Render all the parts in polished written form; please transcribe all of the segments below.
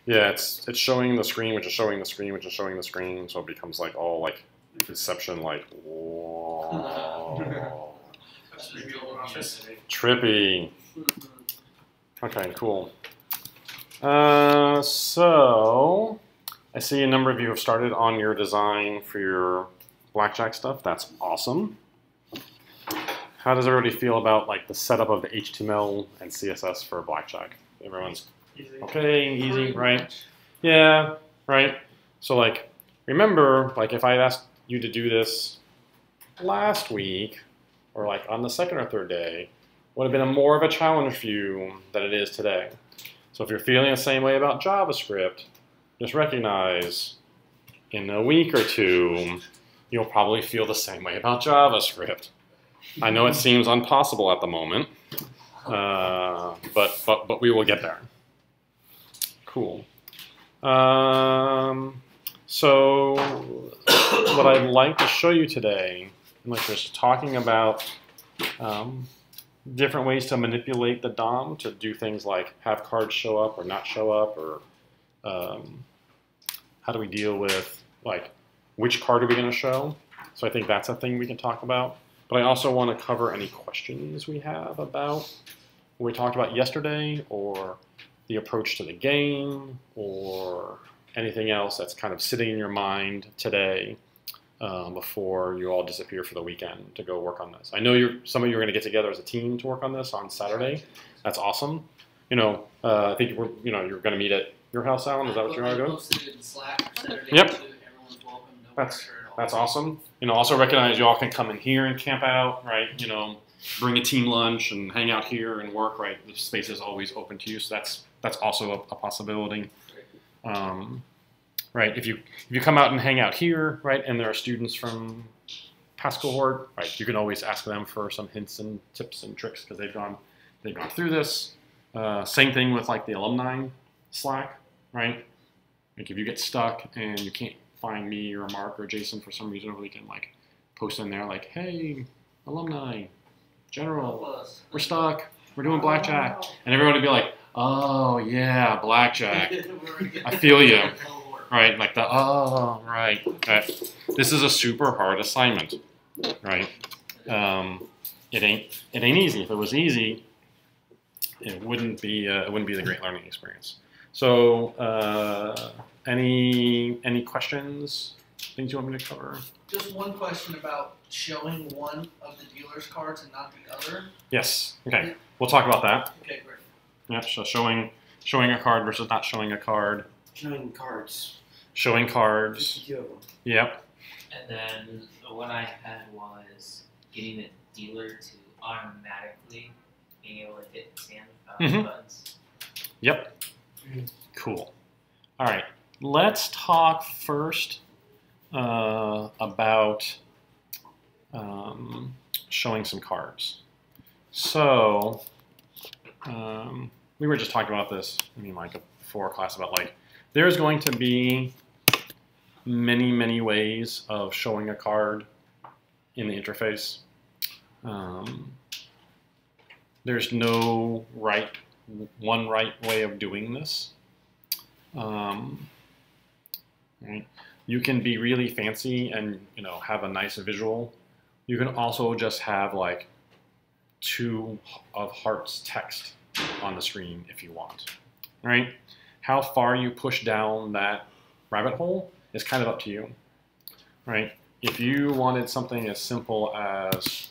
Yeah, it's showing the screen, which is showing the screen, which is showing the screen, so it becomes like all like Inception, like whoa, trippy. Okay, cool. So I see a number of you have started on your design for your Blackjack stuff. That's awesome. How does everybody feel about like the setup of the HTML and CSS for Blackjack? Everyone's okay, easy, right? Yeah, right. So like, remember, like if I asked you to do this last week, or like on the second or third day, would have been more of a challenge for you than it is today. So if you're feeling the same way about JavaScript, just recognize in a week or two, you'll probably feel the same way about JavaScript. I know it seems impossible at the moment, but we will get there. Cool. So what I'd like to show you today, like just talking about different ways to manipulate the DOM to do things like have cards show up or not show up, or how do we deal with like which card are we going to show. So I think that's a thing we can talk about. But I also want to cover any questions we have about what we talked about yesterday, or the approach to the game, or anything else that's kind of sitting in your mind today before you all disappear for the weekend to go work on this. I know some of you are going to get together as a team to work on this on Saturday. That's awesome. I think you're going to meet at your house, Alan. Is that what you're going to do? Yep. That's awesome. Also recognize you all can come in here and camp out, right? Bring a team lunch and hang out here and work, right? The space is always open to you, so that's also a possibility. Right? If you come out and hang out here, right, and there are students from past cohort, right, you can always ask them for some hints and tips and tricks because they've gone through this. Same thing with like the alumni Slack, right? Like if you get stuck and you can't find me or Mark or Jason for some reason over the weekend, like post in there like, hey, alumni, general, we're stuck, we're doing Blackjack. And everyone would be like, oh yeah, Blackjack. I feel you. Right, like right. This is a super hard assignment, right? It ain't easy. If it was easy, it wouldn't be the great learning experience. So, any questions? Things you want me to cover? Just one question about showing one of the dealer's cards and not the other. Yes. Okay. We'll talk about that. Okay, great. Yep. So showing a card versus not showing a card. Showing cards. Showing cards. 52 of them. Yep. And then what I had was getting the dealer to automatically being able to hit stand buttons. Yep. Cool. All right. Let's talk first about showing some cards. So we were just talking about this, like before class, about like there's going to be many ways of showing a card in the interface. There's no one right way of doing this. Right? You can be really fancy and have a nice visual. You can also just have like 2 of hearts text on the screen if you want. Right? How far you push down that rabbit hole is kind of up to you. Right? If you wanted something as simple as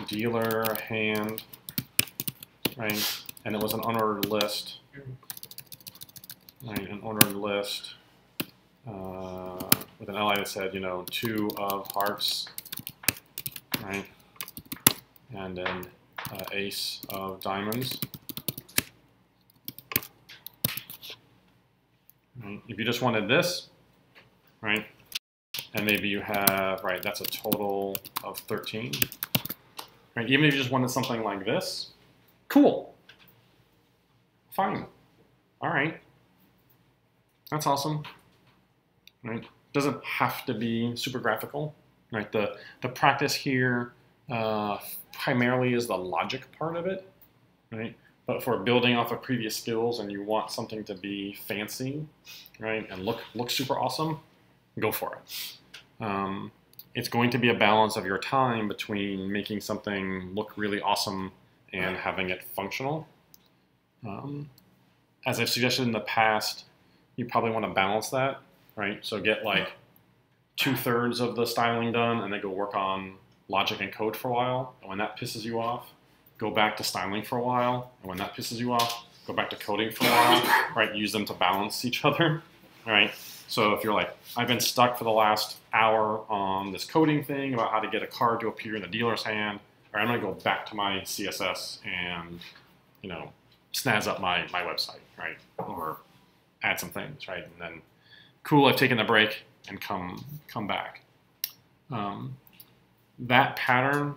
dealer hand, right, and it was an unordered list, right, an ordered list with an li that said 2 of hearts, right, and then ace of diamonds. Right. If you just wanted this, right, and maybe you have, right, that's a total of 13. Right, even if you just wanted something like this, cool, fine, all right, that's awesome, right? Doesn't have to be super graphical, right? The practice here primarily is the logic part of it, right? But for building off of previous skills and you want something to be fancy, right, and look super awesome, go for it. It's going to be a balance of your time between making something look really awesome and having it functional. As I've suggested in the past, you probably want to balance that, right? So get like 2/3 of the styling done and then go work on logic and code for a while. And when that pisses you off, go back to styling for a while. And when that pisses you off, go back to coding for a while, right? Use them to balance each other, right? So if you're like, I've been stuck for the last hour on this coding thing about how to get a card to appear in the dealer's hand, or I'm going to go back to my CSS and, you know, snazz up my website, right? Or add some things, right? And then, cool, I've taken a break and come back. That pattern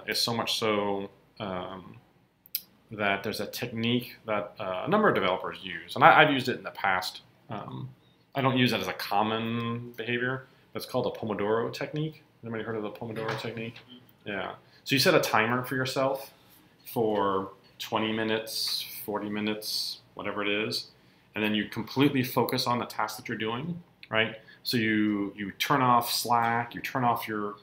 is so much so that there's a technique that a number of developers use, and I've used it in the past. I don't use it as a common behavior, but it's called a Pomodoro technique. Anybody heard of the Pomodoro technique? Yeah. So you set a timer for yourself for 20 minutes, 40 minutes, whatever it is, and then you completely focus on the task that you're doing, right? So you turn off Slack, you turn off your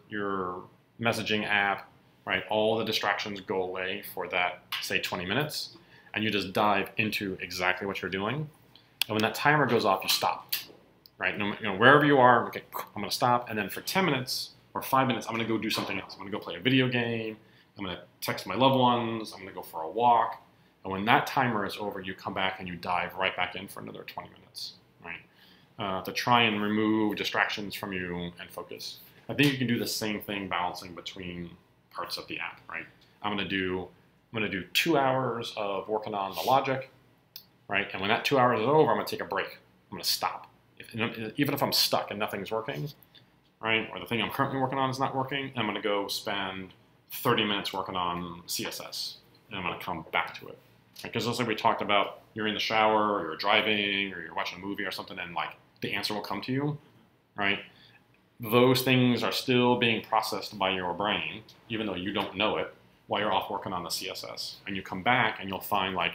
messaging app, right? All the distractions go away for that, say, 20 minutes, and you just dive into exactly what you're doing. And when that timer goes off, you stop, right? You know, wherever you are, okay, I'm going to stop, and then for 10 minutes or 5 minutes, I'm going to go do something else. I'm going to go play a video game. I'm going to text my loved ones. I'm going to go for a walk. And when that timer is over, you come back and you dive right back in for another 20 minutes, right? To try and remove distractions from you and focus. I think you can do the same thing balancing between parts of the app, right? I'm going to do 2 hours of working on the logic, right? And when that 2 hours is over, I'm going to take a break. I'm going to stop. Even if I'm stuck and nothing's working, right? Or the thing I'm currently working on is not working, I'm going to go spend 30 minutes working on CSS, and I'm going to come back to it. Because just like we talked about, you're in the shower, or you're driving, or you're watching a movie or something, and like the answer will come to you, right? Those things are still being processed by your brain, even though you don't know it, while you're off working on the CSS. And you come back and you'll find like,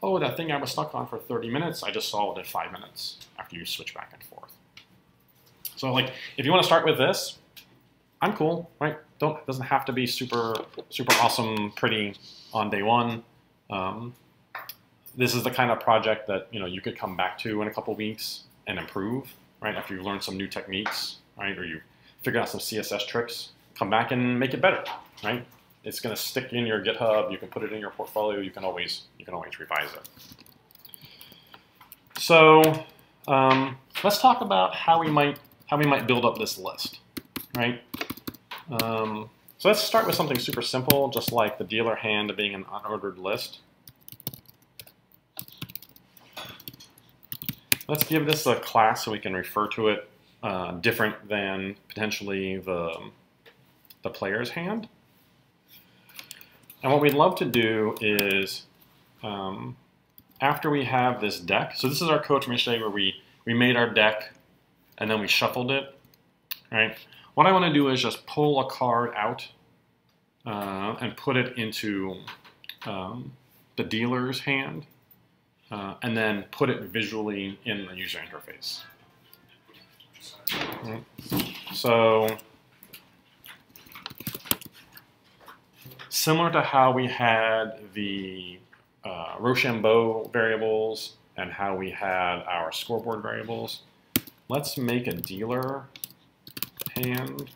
oh, that thing I was stuck on for 30 minutes, I just solved it in 5 minutes after you switch back and forth. So like, if you want to start with this, I'm cool, right? It doesn't have to be super awesome, pretty on day one. This is the kind of project that you could come back to in a couple weeks and improve, right? After you've learned some new techniques, right? Or you figure out some CSS tricks, come back and make it better, right? It's going to stick in your GitHub. You can put it in your portfolio. You can always revise it. So let's talk about how we might build up this list, right? So let's start with something super simple, just like the dealer hand being an unordered list. Let's give this a class so we can refer to it different than potentially the player's hand. And what we'd love to do is, after we have this deck, so this is our code from yesterday where we made our deck and then we shuffled it, right? What I want to do is just pull a card out and put it into the dealer's hand, and then put it visually in the user interface. Right. So similar to how we had the Rochambeau variables and how we had our scoreboard variables, let's make a dealer hand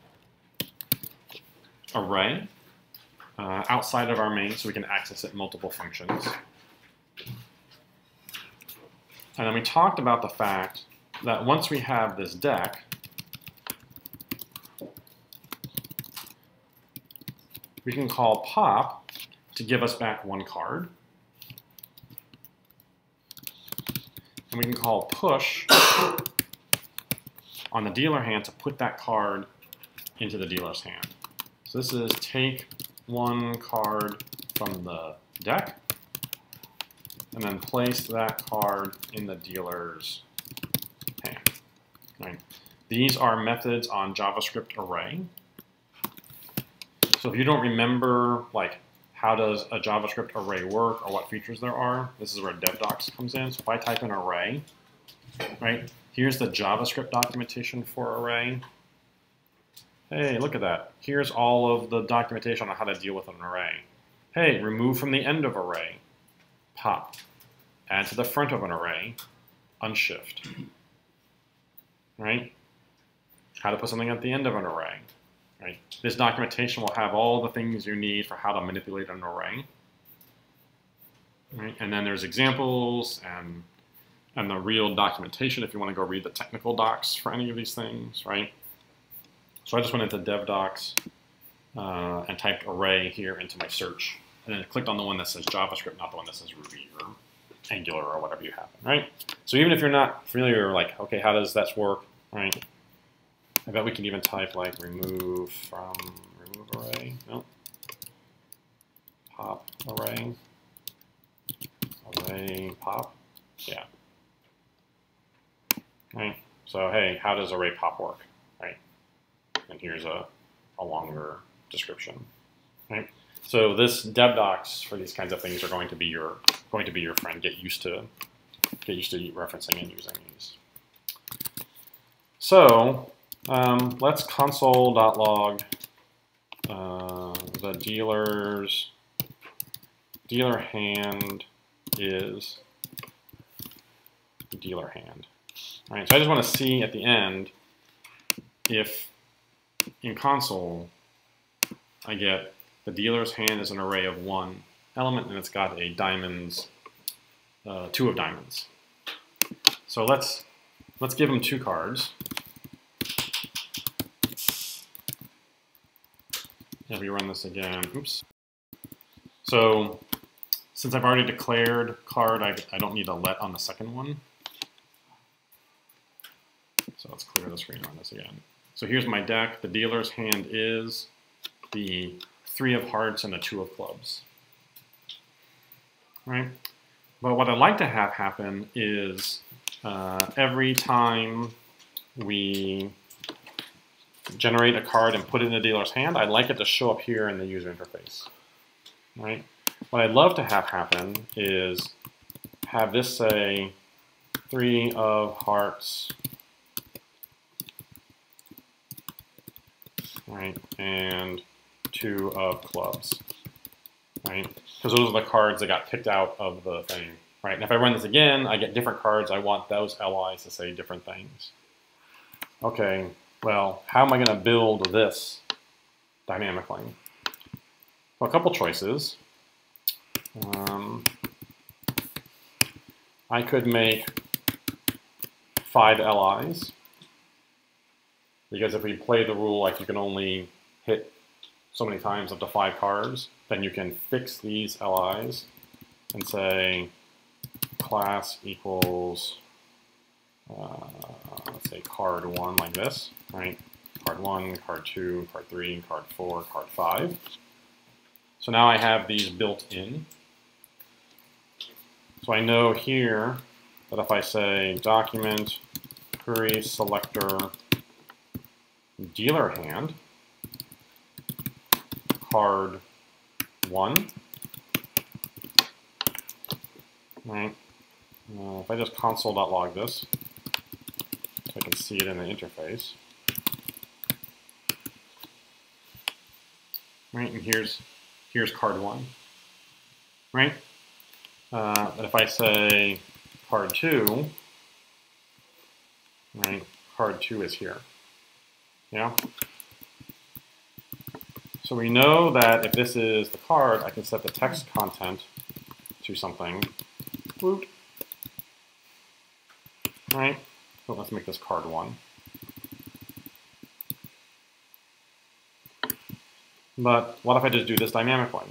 array outside of our main so we can access it in multiple functions. And then we talked about the fact that once we have this deck, we can call pop to give us back one card. And we can call push on the dealer hand to put that card into the dealer's hand. So this is take one card from the deck and then place that card in the dealer's hand. Right? These are methods on JavaScript array. So if you don't remember like how does a JavaScript array work or what features there are. This is where DevDocs comes in. So if I type in array, right, here's the JavaScript documentation for array. Hey, look at that. Here's all of the documentation on how to deal with an array. Hey, remove from the end of array, pop. Add to the front of an array, unshift. Right? How to put something at the end of an array. Right? This documentation will have all the things you need for how to manipulate an array. Right? And then there's examples and the real documentation if you want to go read the technical docs for any of these things, right? So I just went into DevDocs and typed array here into my search, and then clicked on the one that says JavaScript, not the one that says Ruby or Angular or whatever you have, right? So even if you're not familiar, like, okay, how does that work, right? I bet we can even type like remove array, no, pop array pop, yeah. Right. So hey, how does array pop work, right? And here's a longer description, right? So this DevDocs for these kinds of things are going to be your friend. Get used to referencing and using these. So let's console.log the dealer hand is dealer hand. All right, so I just want to see at the end if in console I get the dealer's hand is an array of 1 element and it's got a diamonds, 2 of diamonds. So let's give him 2 cards. If we run this again, oops. So since I've already declared card, I don't need a let on the second one. So let's clear the screen on this again. So here's my deck. The dealer's hand is the 3 of hearts and the 2 of clubs. Right? But what I'd like to have happen is every time we generate a card and put it in the dealer's hand, I'd like it to show up here in the user interface. Right? What I'd love to have happen is have this say 3 of hearts, right, and 2 of clubs, right? Because those are the cards that got picked out of the thing, right? And if I run this again, I get different cards. I want those LIs to say different things. Okay, well, how am I going to build this dynamically? Well, a couple choices. I could make 5 LIs. Because if we play the rule like you can only hit so many times up to 5 cards, then you can fix these LIs and say class equals, let's say card 1 like this, right? Card 1, card 2, card 3, card 4, card 5. So now I have these built in. So I know here that if I say document query selector dealer hand, card 1, right? If I just console.log this, so I can see it in the interface, right? And here's card 1, right? But if I say card 2, right? Card 2 is here. Yeah. So we know that if this is the card, I can set the text content to something. Woot. Right? So let's make this card 1. But what if I just do this dynamically?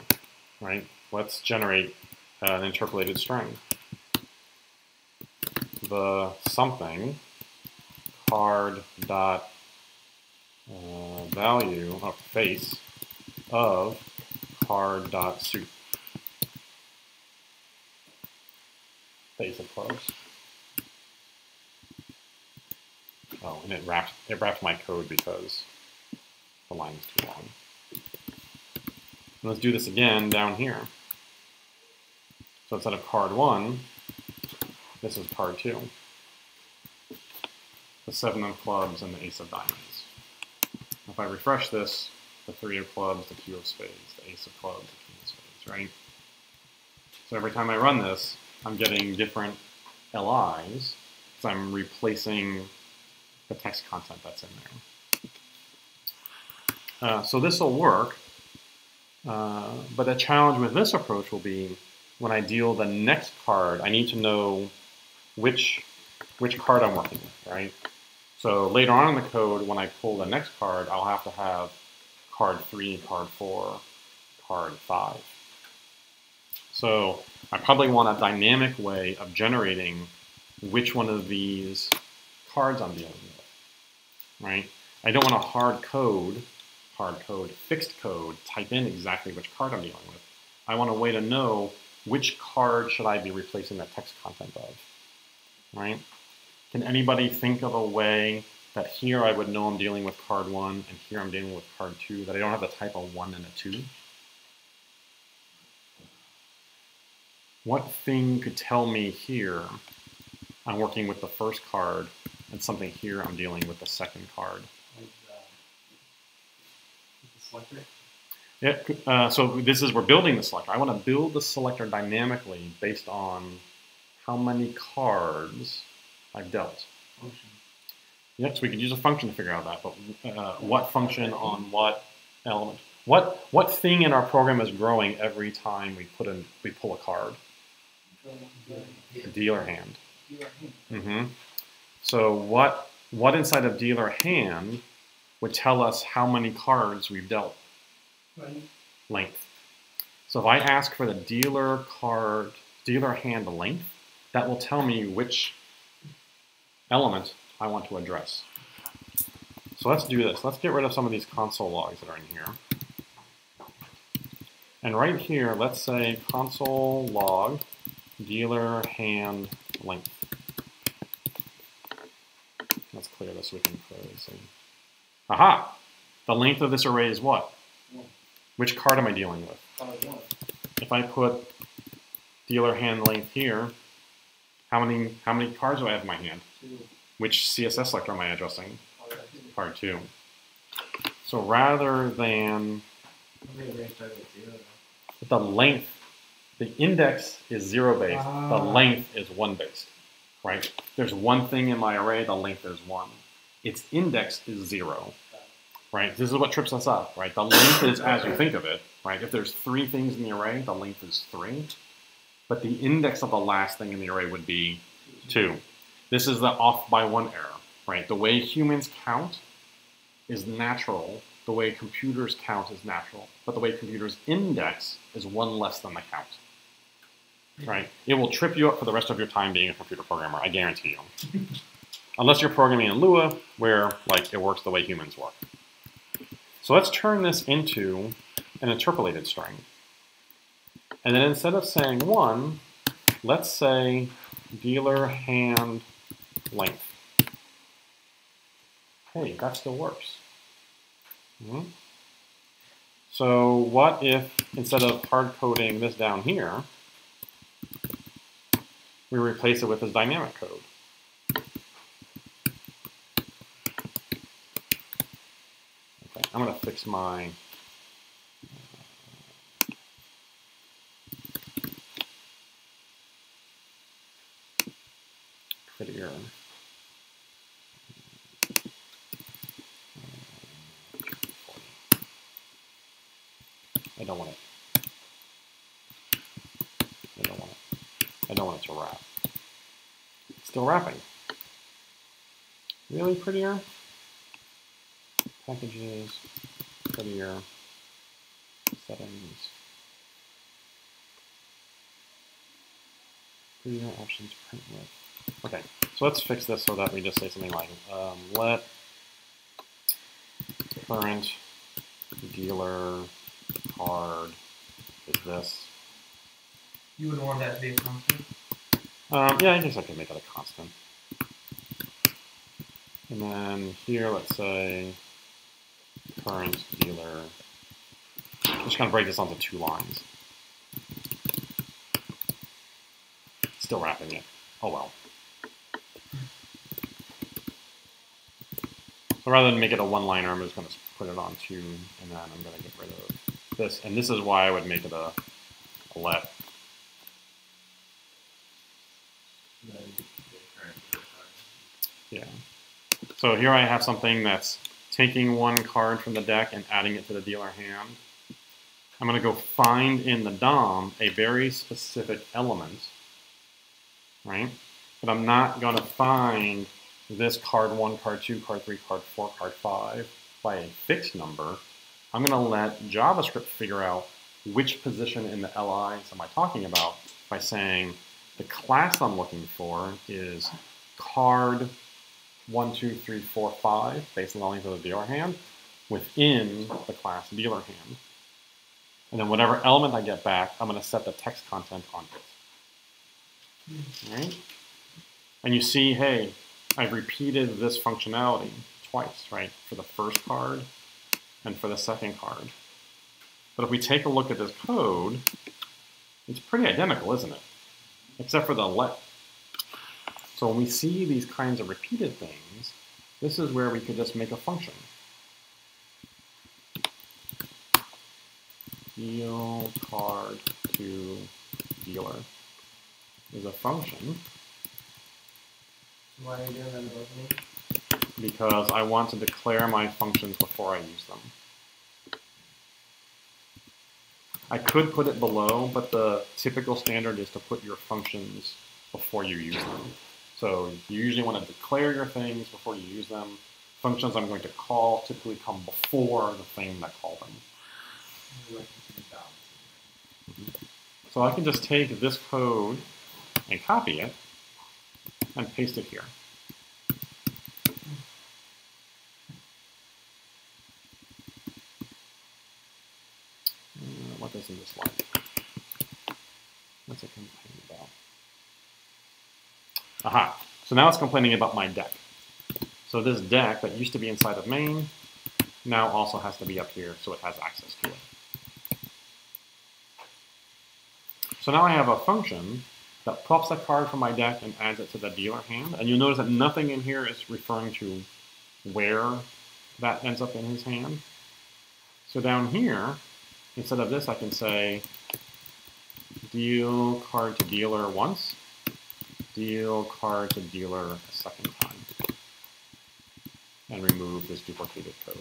Right? Let's generate an interpolated string. The something card dot value of face of card dot suit. Face of clubs. Oh, and it wrapped my code because the line is too long. let's do this again down here. So instead of card 1, this is card 2. The 7 of clubs and the ace of diamonds. If I refresh this, the 3 of clubs, the 2 of spades, the ace of clubs, the king of spades, right? So every time I run this, I'm getting different LIs, because I'm replacing the text content that's in there. So this will work, but the challenge with this approach will be when I deal the next card, I need to know which card I'm working with, right? So later on in the code, when I pull the next card, I'll have to have card 3, card 4, card 5. So I probably want a dynamic way of generating which one of these cards I'm dealing with, right? I don't want a hard code, fixed code, type in exactly which card I'm dealing with. I want a way to know which card should I be replacing that text content of, right? Can anybody think of a way that here I would know I'm dealing with card 1 and here I'm dealing with card 2, that I don't have the type of 1 and a 2? What thing could tell me here I'm working with the first card and something here I'm dealing with the second card? Yeah, so this is, we're building the selector. I want to build the selector dynamically based on how many cards I've dealt. Function. Yep, so we could use a function to figure out that, but what function on what element? What thing in our program is growing every time we pull a card? A dealer hand. So what inside of dealer hand would tell us how many cards we've dealt? Length. So if I ask for the dealer hand length, that will tell me which element I want to address. So let's do this. Let's get rid of some of these console logs that are in here. And right here, let's say console log dealer hand length. Let's clear this so we can clearly see. Aha! The length of this array is what? 1. Which card am I dealing with? Card 1. If I put dealer hand length here, how many cards do I have in my hand? 2. Which CSS selector am I addressing? Card 2. Card 2. So rather than the length, the index is 0 based, the length is 1 based, right? There's one thing in my array, the length is 1. Its index is 0, right? This is what trips us up, right? The length is as you think of it, right? If there's 3 things in the array, the length is 3, but the index of the last thing in the array would be 2. This is the off by 1 error, right? The way humans count is natural. The way computers count is natural. But the way computers index is 1 less than the count, right? It will trip you up for the rest of your time being a computer programmer, I guarantee you. Unless you're programming in Lua, where like it works the way humans work. So let's turn this into an interpolated string. And then instead of saying 1, let's say dealer hand length. Hey, that still works. So what if, instead of hard coding this down here, we replace it with this dynamic code? Okay, I'm going to fix my prettier. I don't want it. I don't want it. I don't want it to wrap. Still wrapping. Really prettier? Packages, prettier, settings, prettier options, print with. Okay, so let's fix this so that we just say something like, let current dealer card is this. You would want that to be a constant? Yeah, I guess I could make that a constant. And then here, let's say current dealer Just gonna break this onto 2 lines. Still wrapping it. Oh well. So rather than make it a 1-liner, I'm just gonna put it on 2, and then I'm gonna get rid of this. And this is why I would make it a let. Yeah. So here I have something that's taking 1 card from the deck and adding it to the dealer hand. I'm going to go find in the DOM a very specific element, right? But I'm not going to find this card 1, card 2, card 3, card 4, card 5 by a fixed number. I'm going to let JavaScript figure out which position in the LIs am I talking about by saying the class I'm looking for is card 1, 2, 3, 4, 5, based on the length of the dealer hand, within the class dealer hand. And then whatever element I get back, I'm going to set the text content on it. Right? And you see, hey, I've repeated this functionality twice, right? For the first card and for the second card. But if we take a look at this code, it's pretty identical, isn't it? Except for the let. So when we see these kinds of repeated things, this is where we could just make a function. Deal card to dealer is a function. Why are you doing that above me? Because I want to declare my functions before I use them. I could put it below, but the typical standard is to put your functions before you use them. So you usually want to declare your things before you use them. Functions I'm going to call typically come before the thing that called them. So I can just take this code and copy it and paste it here. What doesn't this like? What's it complaining about? Aha. So now it's complaining about my deck. So this deck that used to be inside of main now also has to be up here so it has access to it. So now I have a function that plops a card from my deck and adds it to the dealer hand. And you'll notice that nothing in here is referring to where that ends up in his hand. So down here, instead of this, I can say deal card to dealer once, deal card to dealer a second time, and remove this duplicated code.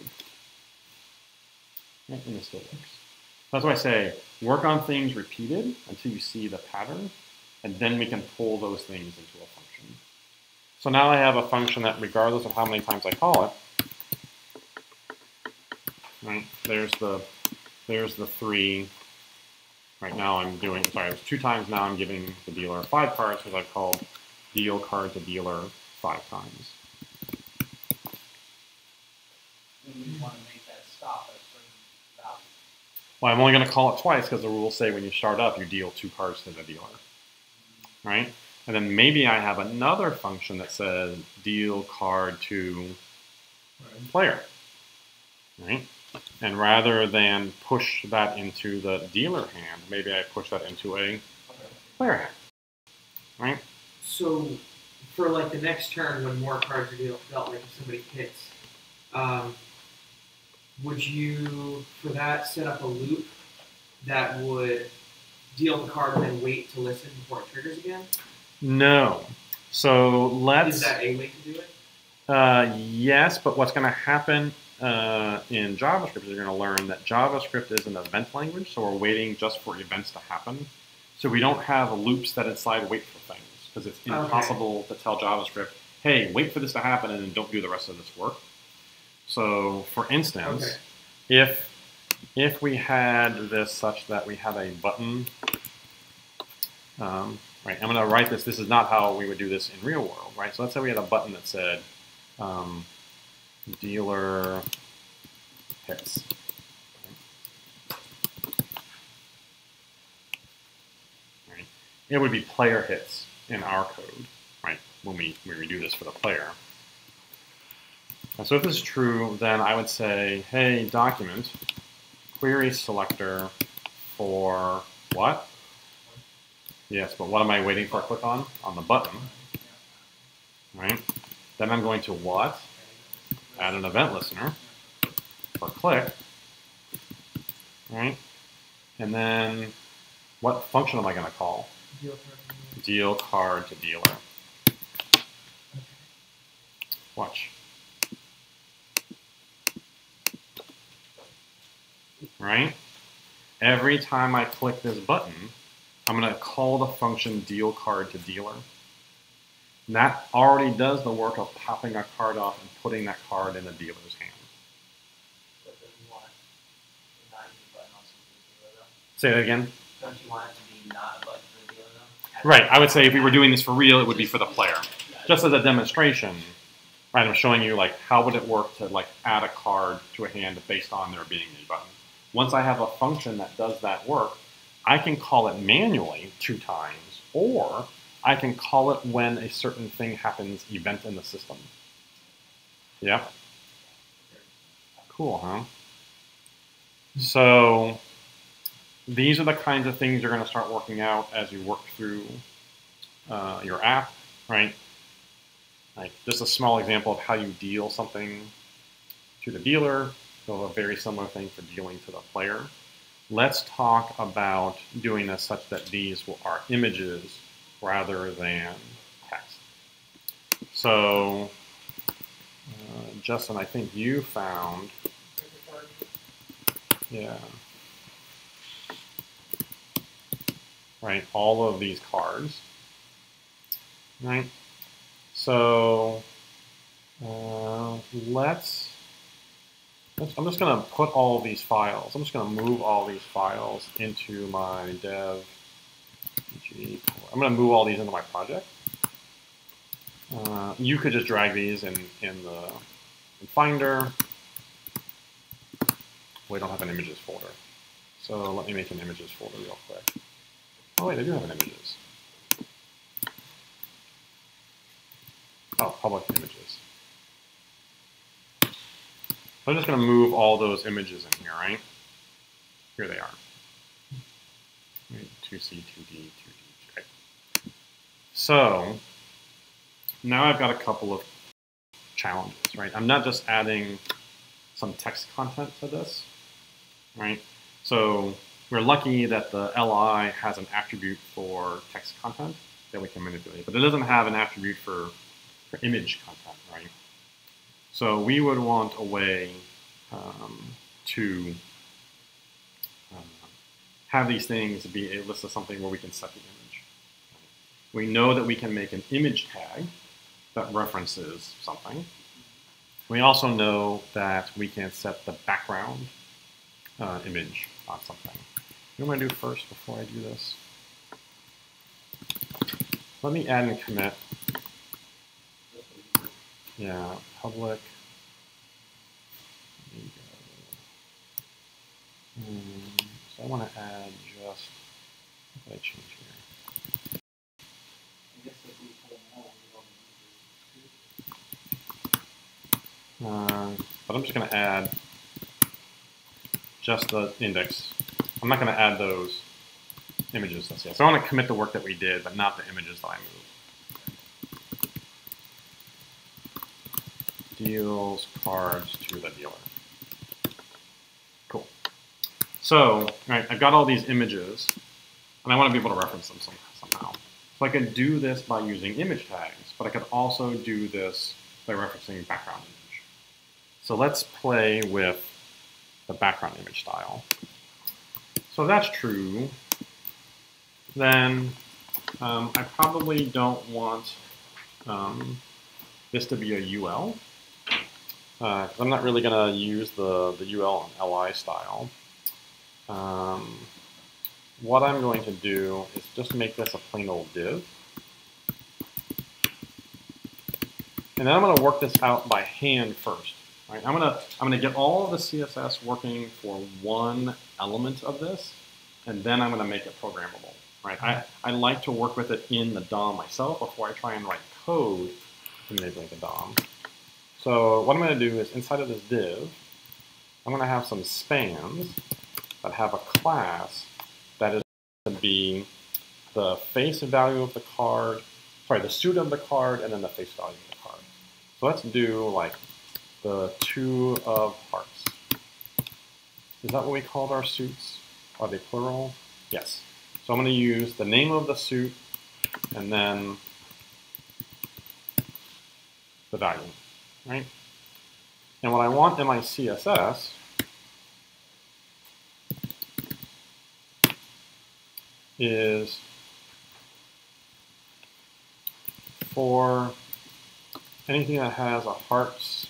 And this still works. That's why I say work on things repeated until you see the pattern, and then we can pull those things into a function. So now I have a function that, regardless of how many times I call it, right? There's the 3. Right now I'm doing, sorry, it was 2 times. Now I'm giving the dealer 5 cards, because I've called deal card to dealer 5 times. You want to make that stop at a certain value. Well, I'm only going to call it twice because the rules say when you start up, you deal 2 cards to the dealer, right? And then maybe I have another function that says deal card to player, right? And rather than push that into the dealer hand, maybe I push that into a player hand, right? So, for like the next turn, when more cards are dealt, like if somebody hits, would you, for that, set up a loop that would deal the card and then wait to listen before it triggers again? No. So let's. Is that a way to do it? Yes, but what's going to happen in JavaScript is you're going to learn that JavaScript is an event language, so we're waiting just for events to happen. So we don't have loops that inside wait for things, because it's impossible to tell JavaScript, hey, wait for this to happen and then don't do the rest of this work. So, for instance, if we had this such that we had a button, right, I'm going to write this. This is not how we would do this in real world, right? So let's say we had a button that said dealer hits. Right? It would be player hits in our code, right? When we do this for the player. And so if this is true, then I would say, hey, document query selector for what? Yes, but what am I waiting for a click on? On the button, right? Then I'm going to what? Add an event listener for click, right? And then what function am I going to call? Deal card to dealer. Watch. Right? Every time I click this button, I'm going to call the function deal card to dealer. And that already does the work of popping a card off and putting that card in the dealer's hand. Say that again. Don't you want it to be not a button for the dealer though? Right. I would say if we were doing this for real, it would be for the player. Just as a demonstration, right? I'm showing you like how would it work to like add a card to a hand based on there being a button. Once I have a function that does that work, I can call it manually 2 times, or I can call it when a certain thing happens, event in the system. Yeah? Cool, huh? So these are the kinds of things you're going to start working out as you work through your app, right? Like just a small example of how you deal something to the dealer. So a very similar thing for dealing to the player. Let's talk about doing this such that these are images rather than text. So, Justin, I think you found, yeah, right, all of these cards, right? So, I'm just going to put all these files. I'm just going to move all these files into my dev. I'm going to move all these into my project. You could just drag these in Finder. We don't have an images folder. So let me make an images folder real quick. Oh wait, I do have an images. Oh, public images. I'm just going to move all those images in here, right? Here they are. 2C, 2D, 2D. Okay. So now I've got a couple of challenges, right? I'm not just adding some text content to this, right? So we're lucky that the LI has an attribute for text content that we can manipulate, but it doesn't have an attribute for image content, right? So we would want a way to have these things be a list of something where we can set the image. We know that we can make an image tag that references something. We also know that we can set the background image on something. What am I going to do first before I do this? Let me add and commit. Yeah, public. So I want to add just, what did I change here? But I'm just going to add just the index. I'm not going to add those images just yet. So I want to commit the work that we did, but not the images that I moved. Deals cards to the dealer. Cool. So, right, I've got all these images, and I want to be able to reference them somehow. So I could do this by using image tags, but I could also do this by referencing background image. So let's play with the background image style. So if that's true, then I probably don't want this to be a UL, because I'm not really going to use the UL and LI style. What I'm going to do is just make this a plain old div. And then I'm going to work this out by hand first. Right? I'm gonna get all of the CSS working for one element of this, and then I'm going to make it programmable. Right? I like to work with it in the DOM myself before I try and write code to manipulate the DOM. So what I'm going to do is inside of this div, I'm going to have some spans. but have a class that is going to be the face value of the card, sorry, the suit of the card, and then the face value of the card. So let's do like the 2 of hearts. Is that what we called our suits? Are they plural? Yes. So I'm going to use the name of the suit and then the value, right? And what I want in my CSS is for anything that has a hearts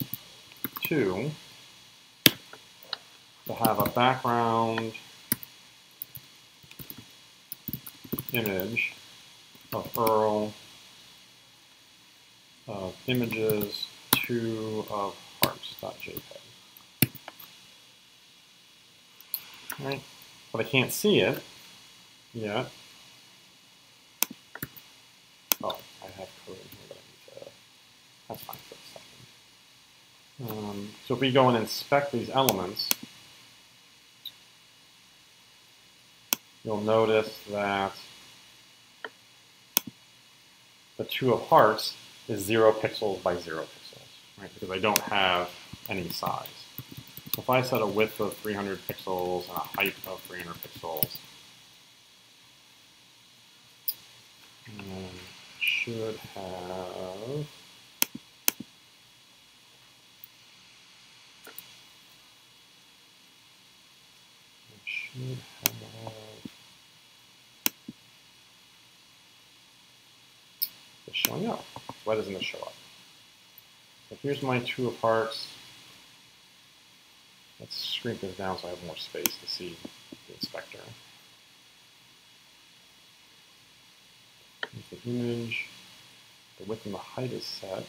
2 to have a background image of Earl of images 2 of hearts.jpg. Right? But I can't see it yet. Oh, I have code in here that I need to. That's fine for a second. So if we go and inspect these elements, you'll notice that the 2 of hearts is 0 pixels by 0 pixels, right? Because I don't have any size. So if I set a width of 300 pixels and a height of 300 pixels, should have it's showing up. Why doesn't it show up? So here's my 2 of hearts. Let's shrink this down so I have more space to see the inspector. Here's the image. The width and the height is set.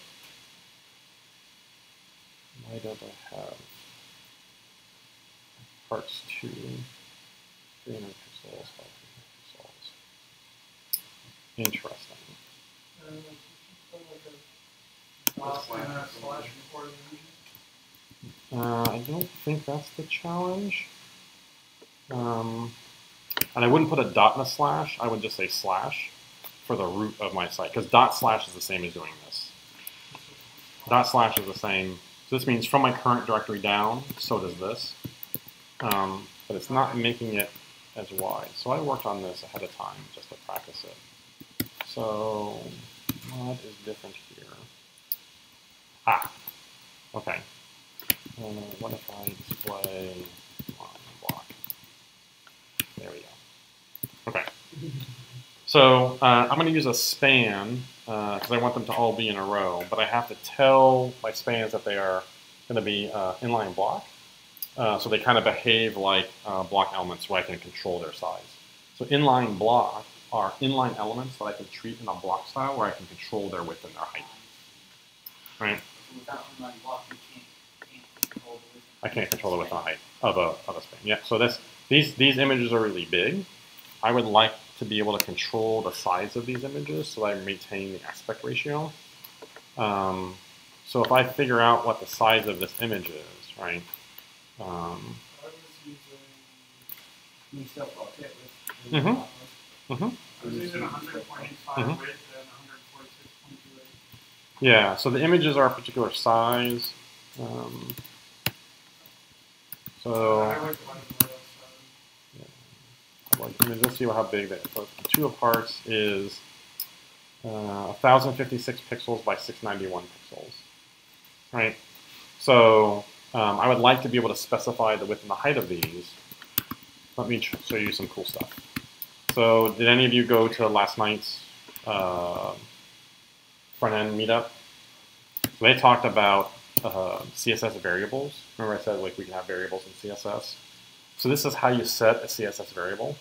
Why don't I have hearts 2, 300 pixels, 500 pixels? Interesting. I don't think that's the challenge. And I wouldn't put a dot and a slash. I would just say slash for the root of my site, because dot slash is the same as doing this. Dot slash is the same. So this means from my current directory down, so does this. But it's not making it as wide. So I worked on this ahead of time just to practice it. So what is different here? Ah, okay. What if I display line block? There we go. Okay. So I'm going to use a span because I want them to all be in a row, but I have to tell my spans that they are going to be inline block. So they kind of behave like block elements where I can control their size. So inline block are inline elements that I can treat in a block style where I can control their width and their height. Right? So without inline block, you can't control the width. I can't control the width and height of a span. Yeah. So these images are really big. I would like to be able to control the size of these images so that I maintain the aspect ratio. So if I figure out what the size of this image is, right? I was using new stuff bucket with I was using 100.85 width and 146.28. Yeah, so the images are a particular size. So I like one of those. let's see how big that is. So 2 of hearts is 1056 pixels by 691 pixels. Right? So I would like to be able to specify the width and the height of these. Let me show you some cool stuff. So did any of you go to last night's front-end meetup? So they talked about CSS variables. Remember I said like we can have variables in CSS? So this is how you set a CSS variable.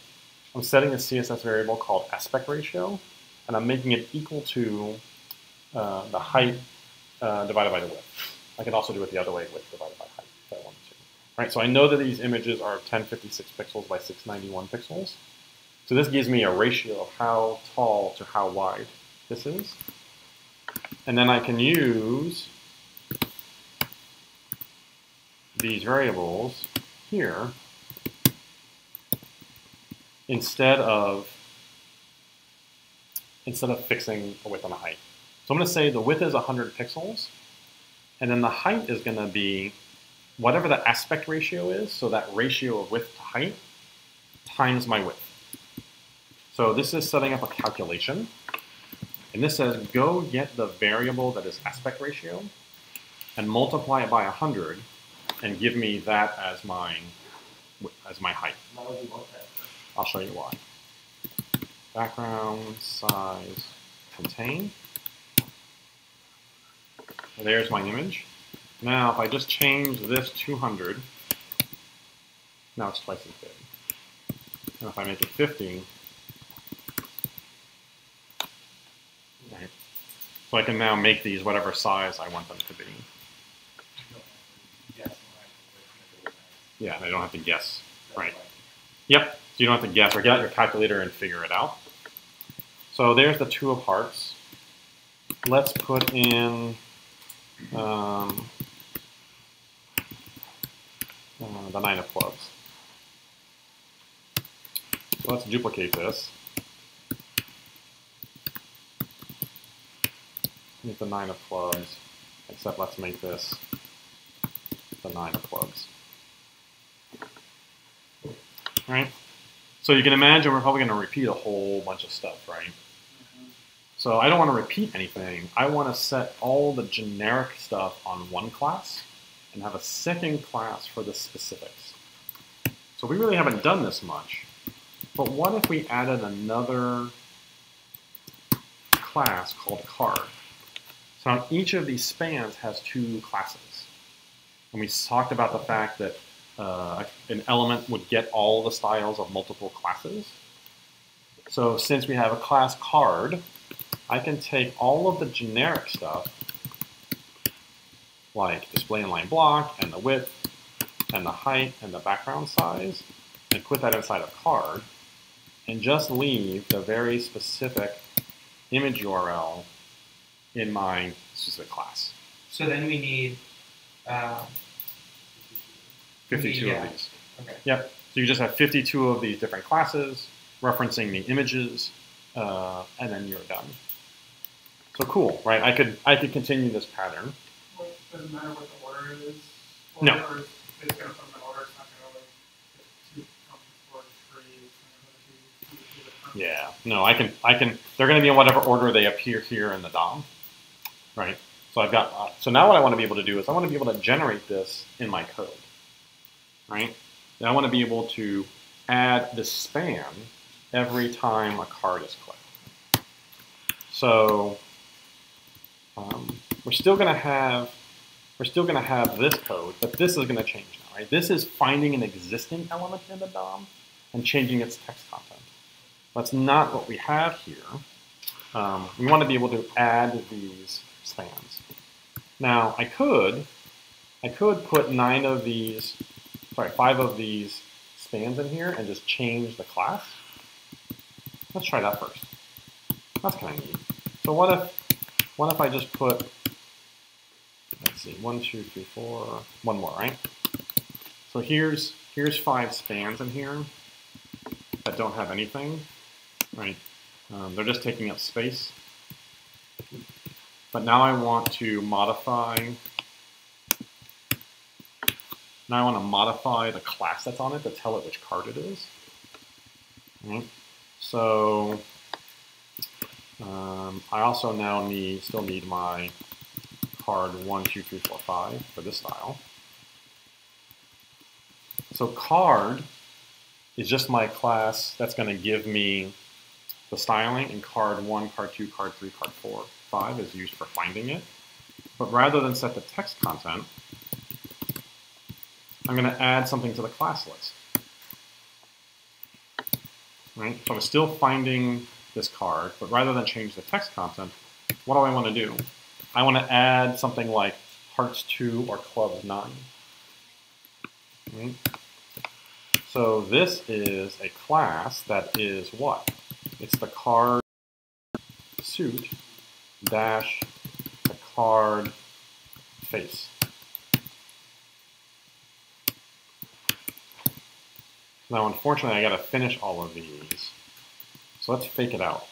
I'm setting a CSS variable called aspect ratio, and I'm making it equal to the height divided by the width. I can also do it the other way, width divided by height, if I wanted to. Right, so I know that these images are 1056 pixels by 691 pixels. So this gives me a ratio of how tall to how wide this is. And then I can use these variables here instead of fixing a width and a height. So I'm going to say the width is 100 pixels, and then the height is going to be whatever the aspect ratio is, so that ratio of width to height times my width. So this is setting up a calculation, and this says go get the variable that is aspect ratio and multiply it by 100 and give me that as my height. Why would you want that? I'll show you why. Background, size, contain. There's my image. Now, if I just change this 200, now it's twice as big. And if I make it 50, right, so I can now make these whatever size I want them to be. Yeah, and I don't have to guess. Right. Yep, so you don't have to guess or get out your calculator and figure it out. So there's the 2 of hearts. Let's put in the 9 of clubs. So let's duplicate this. Make the 9 of clubs, except let's make this the 9 of clubs. Right? So you can imagine we're probably going to repeat a whole bunch of stuff, right? So I don't want to repeat anything. I want to set all the generic stuff on one class and have a second class for the specifics. So we really haven't done this much. But what if we added another class called card? So now each of these spans has 2 classes. And we talked about the fact that an element would get all the styles of multiple classes. So since we have a class card, I can take all of the generic stuff, like display inline block, and the width, and the height, and the background size, and put that inside of card, and just leave the very specific image URL in my specific class. So then we need 52 yeah. of these. Okay. Yep. So you just have 52 of these different classes, referencing the images, and then you're done. So cool, right? I could continue this pattern. Well, it doesn't matter what the order is. No. Or it's going to come in order. It's not going to like 2 come before 3. It's going to go to 2. Yeah. No, I can. They're going to be in whatever order they appear here in the DOM, right? So I've got. So now what I want to be able to do is I want to be able to generate this in my code, right? And I want to be able to add this span every time a card is clicked. So we're still going to have this code, but this is going to change now, right? This is finding an existing element in the DOM and changing its text content. That's not what we have here. We want to be able to add these spans. Now I could put 5 of these spans in here and just change the class. Let's try that first. That's kind of neat. So what if I just put, let's see, 1, 2, 3, 4, one more, right? So here's 5 spans in here that don't have anything, right? They're just taking up space. But now I want to modify. Now I want to modify the class that's on it to tell it which card it is. Right? So I also now still need my card 1, 2, 3, 4, 5 for this style. So card is just my class that's going to give me the styling, and card 1, card 2, card 3, card 4, 5 is used for finding it. But rather than set the text content, I'm going to add something to the class list. Right? So I'm still finding this card, but rather than change the text content, what do I want to do? I want to add something like hearts 2 or clubs 9. Right? So this is a class that is what? It's the card suit dash the card face. Now, unfortunately, I got to finish all of these. So let's fake it out.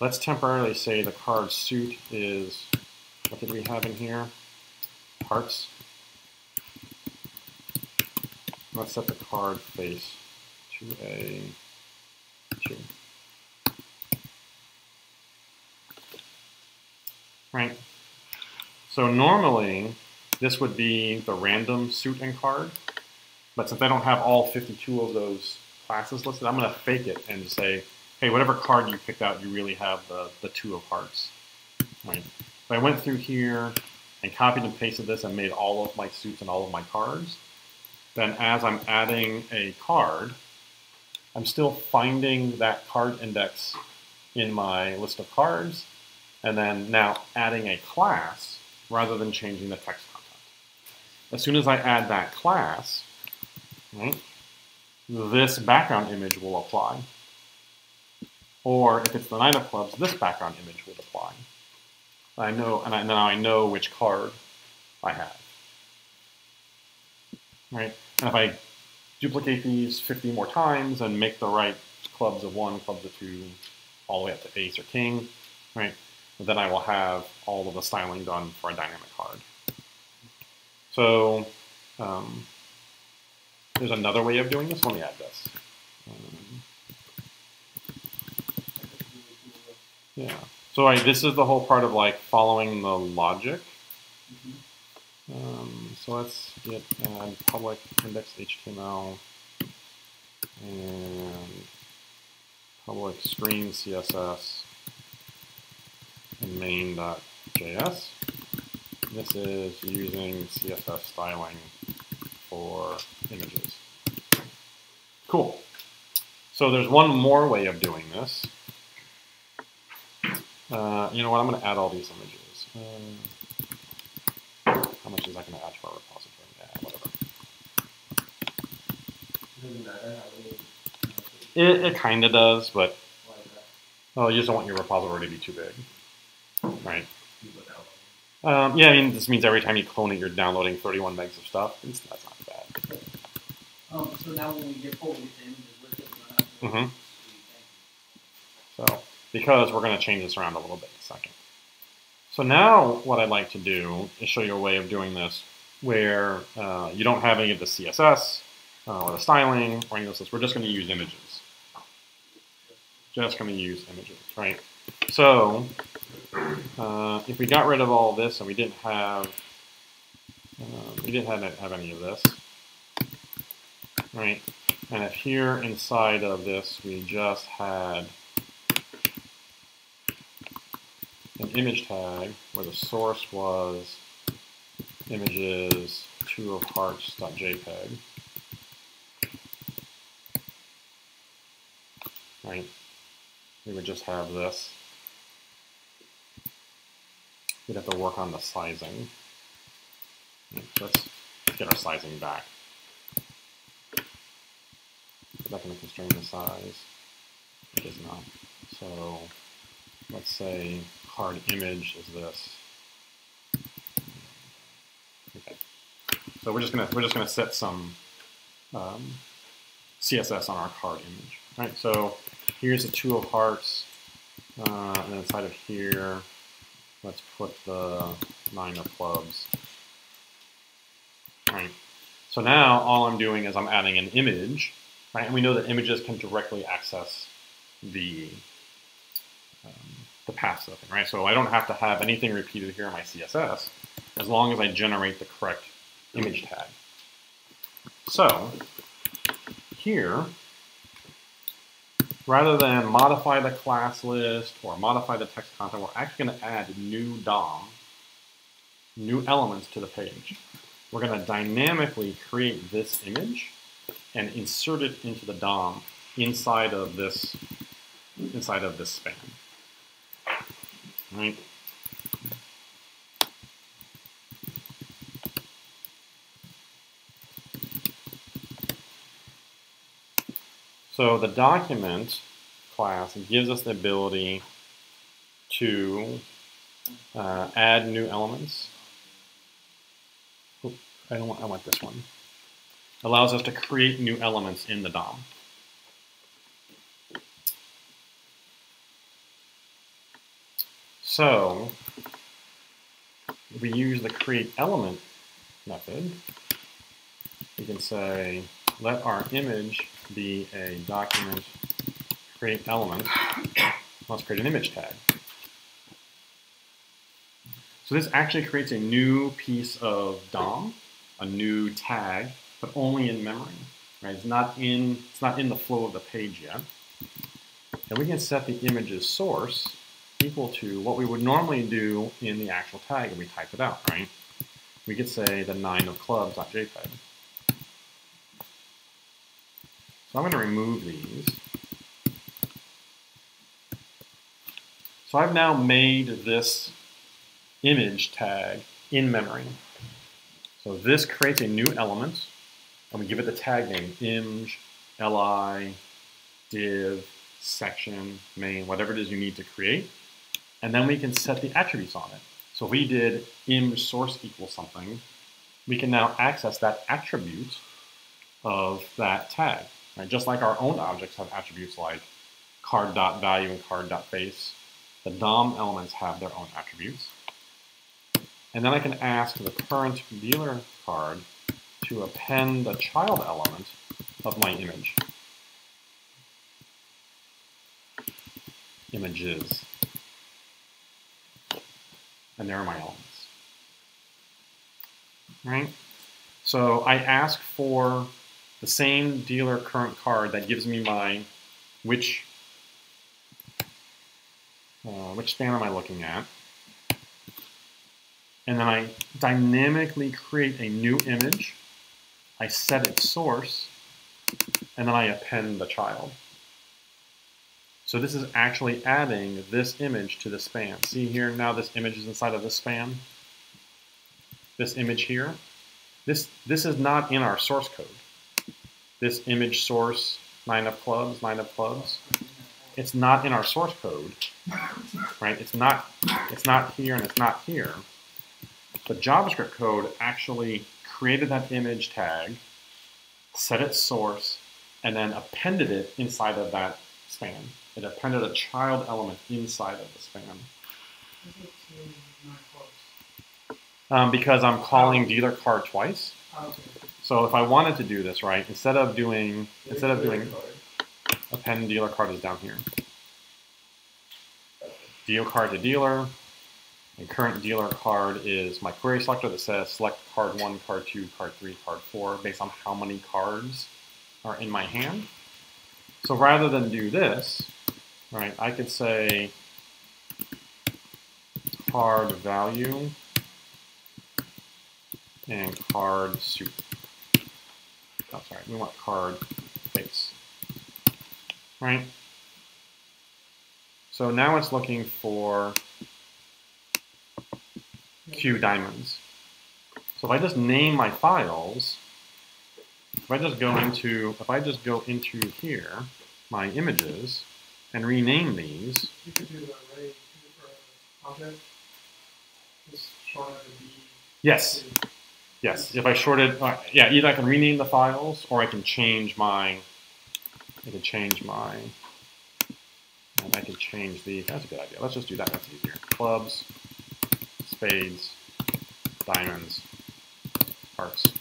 Let's temporarily say the card suit is, what did we have in here? Hearts. Let's set the card face to a 2. Right? So normally, this would be the random suit and card. But since I don't have all 52 of those classes listed, I'm going to fake it and say, hey, whatever card you picked out, you really have the 2 of hearts. Right? If I went through here and copied and pasted this and made all of my suits and all of my cards, then as I'm adding a card, I'm still finding that card index in my list of cards, and then now adding a class rather than changing the text content. As soon as I add that class, right, this background image will apply. Or if it's the 9 of clubs, this background image will apply. I know, and now I know which card I have. Right? And if I duplicate these 50 more times and make the right clubs of 1, clubs of 2, all the way up to ace or king, right? Then I will have all of the styling done for a dynamic card. So there's another way of doing this. Let me add this. Yeah. So this is the whole part of like following the logic. So let's get add public index HTML and public screen CSS and main.js. This is using CSS styling for images. Cool. So there's one more way of doing this. You know what? I'm going to add all these images. How much is that going to add to our repository? Yeah, whatever. Doesn't matter how many. It kind of does, but Why is that? oh, you just don't want your repository to be too big, right? People download. Yeah, I mean, this means every time you clone it, you're downloading 31 megs of stuff. That's not bad. So now when we get pulled with the images with it, we're gonna have to So, because we're going to change this around a little bit in a second. So now what I'd like to do is show you a way of doing this where you don't have any of the CSS or the styling or any of this. We're just going to use images. Just going to use images, right? So if we got rid of all this and we didn't have any of this, right? And if here inside of this we just had an image tag where the source was images 2 of hearts.jpg, right? We would just have this. We'd have to work on the sizing. So let's get our sizing back. Is that going to constrain the size? It is not. So let's say card image is this. Okay. So we're just gonna set some CSS on our card image. Right. So here's the 2 of hearts, and inside of here, let's put the 9 of clubs. Right. So now all I'm doing is I'm adding an image, right? And we know that images can directly access the paths of it, right? So I don't have to have anything repeated here in my CSS as long as I generate the correct image tag. So here, rather than modify the class list or modify the text content, we're actually going to add new DOM, new elements to the page. We're going to dynamically create this image and insert it into the DOM inside of this span. Right. So the document class gives us the ability to add new elements. Oop, I want this one. allows us to create new elements in the DOM. So if we use the create element method, we can say, let our image be a document create element. Let's create an image tag. So this actually creates a new piece of DOM, a new tag, but only in memory. Right? It's not in the flow of the page yet. And we can set the image's source equal to what we would normally do in the actual tag if we type it out, right? We could say the 9 of clubs.jpg. So I'm going to remove these. So I've now made this image tag in memory. So this creates a new element, and we give it the tag name, img, li, div, section, main, whatever it is you need to create. And then we can set the attributes on it. So if we did img source equals something, we can now access that attribute of that tag. Right? Just like our own objects have attributes like card.value and card.face, the DOM elements have their own attributes. And then I can ask the current dealer card to append a child element of my image. Images. And there are my elements. Right? So I ask for the same dealer current card that gives me my which span am I looking at, and then I dynamically create a new image. I set its source, and then I append the child. So this is actually adding this image to the span. See here, now this image is inside of this span. This image here. This is not in our source code. This image source, 9 of clubs, 9 of clubs. It's not in our source code, right? It's not here and it's not here. The JavaScript code actually created that image tag, set its source, and then appended it inside of that span. It appended a child element inside of the span. Because I'm calling dealer card twice. So if I wanted to do this, right, instead of doing append dealer card is down here. Deal card to dealer. And current dealer card is my query selector that says select card 1, card 2, card 3, card 4 based on how many cards are in my hand. So rather than do this, right, I could say card value and card soup. Oh, sorry, we want card face. Right? So now it's looking for Q diamonds. So if I just name my files, if I just go into here, my images, and rename these. You could do the array object. Just short of the B. Yes. Yes. If I shorted, yeah, either I can rename the files or I can change my. I can change the. That's a good idea. Let's just do that. That's easier. Clubs, spades, diamonds, hearts.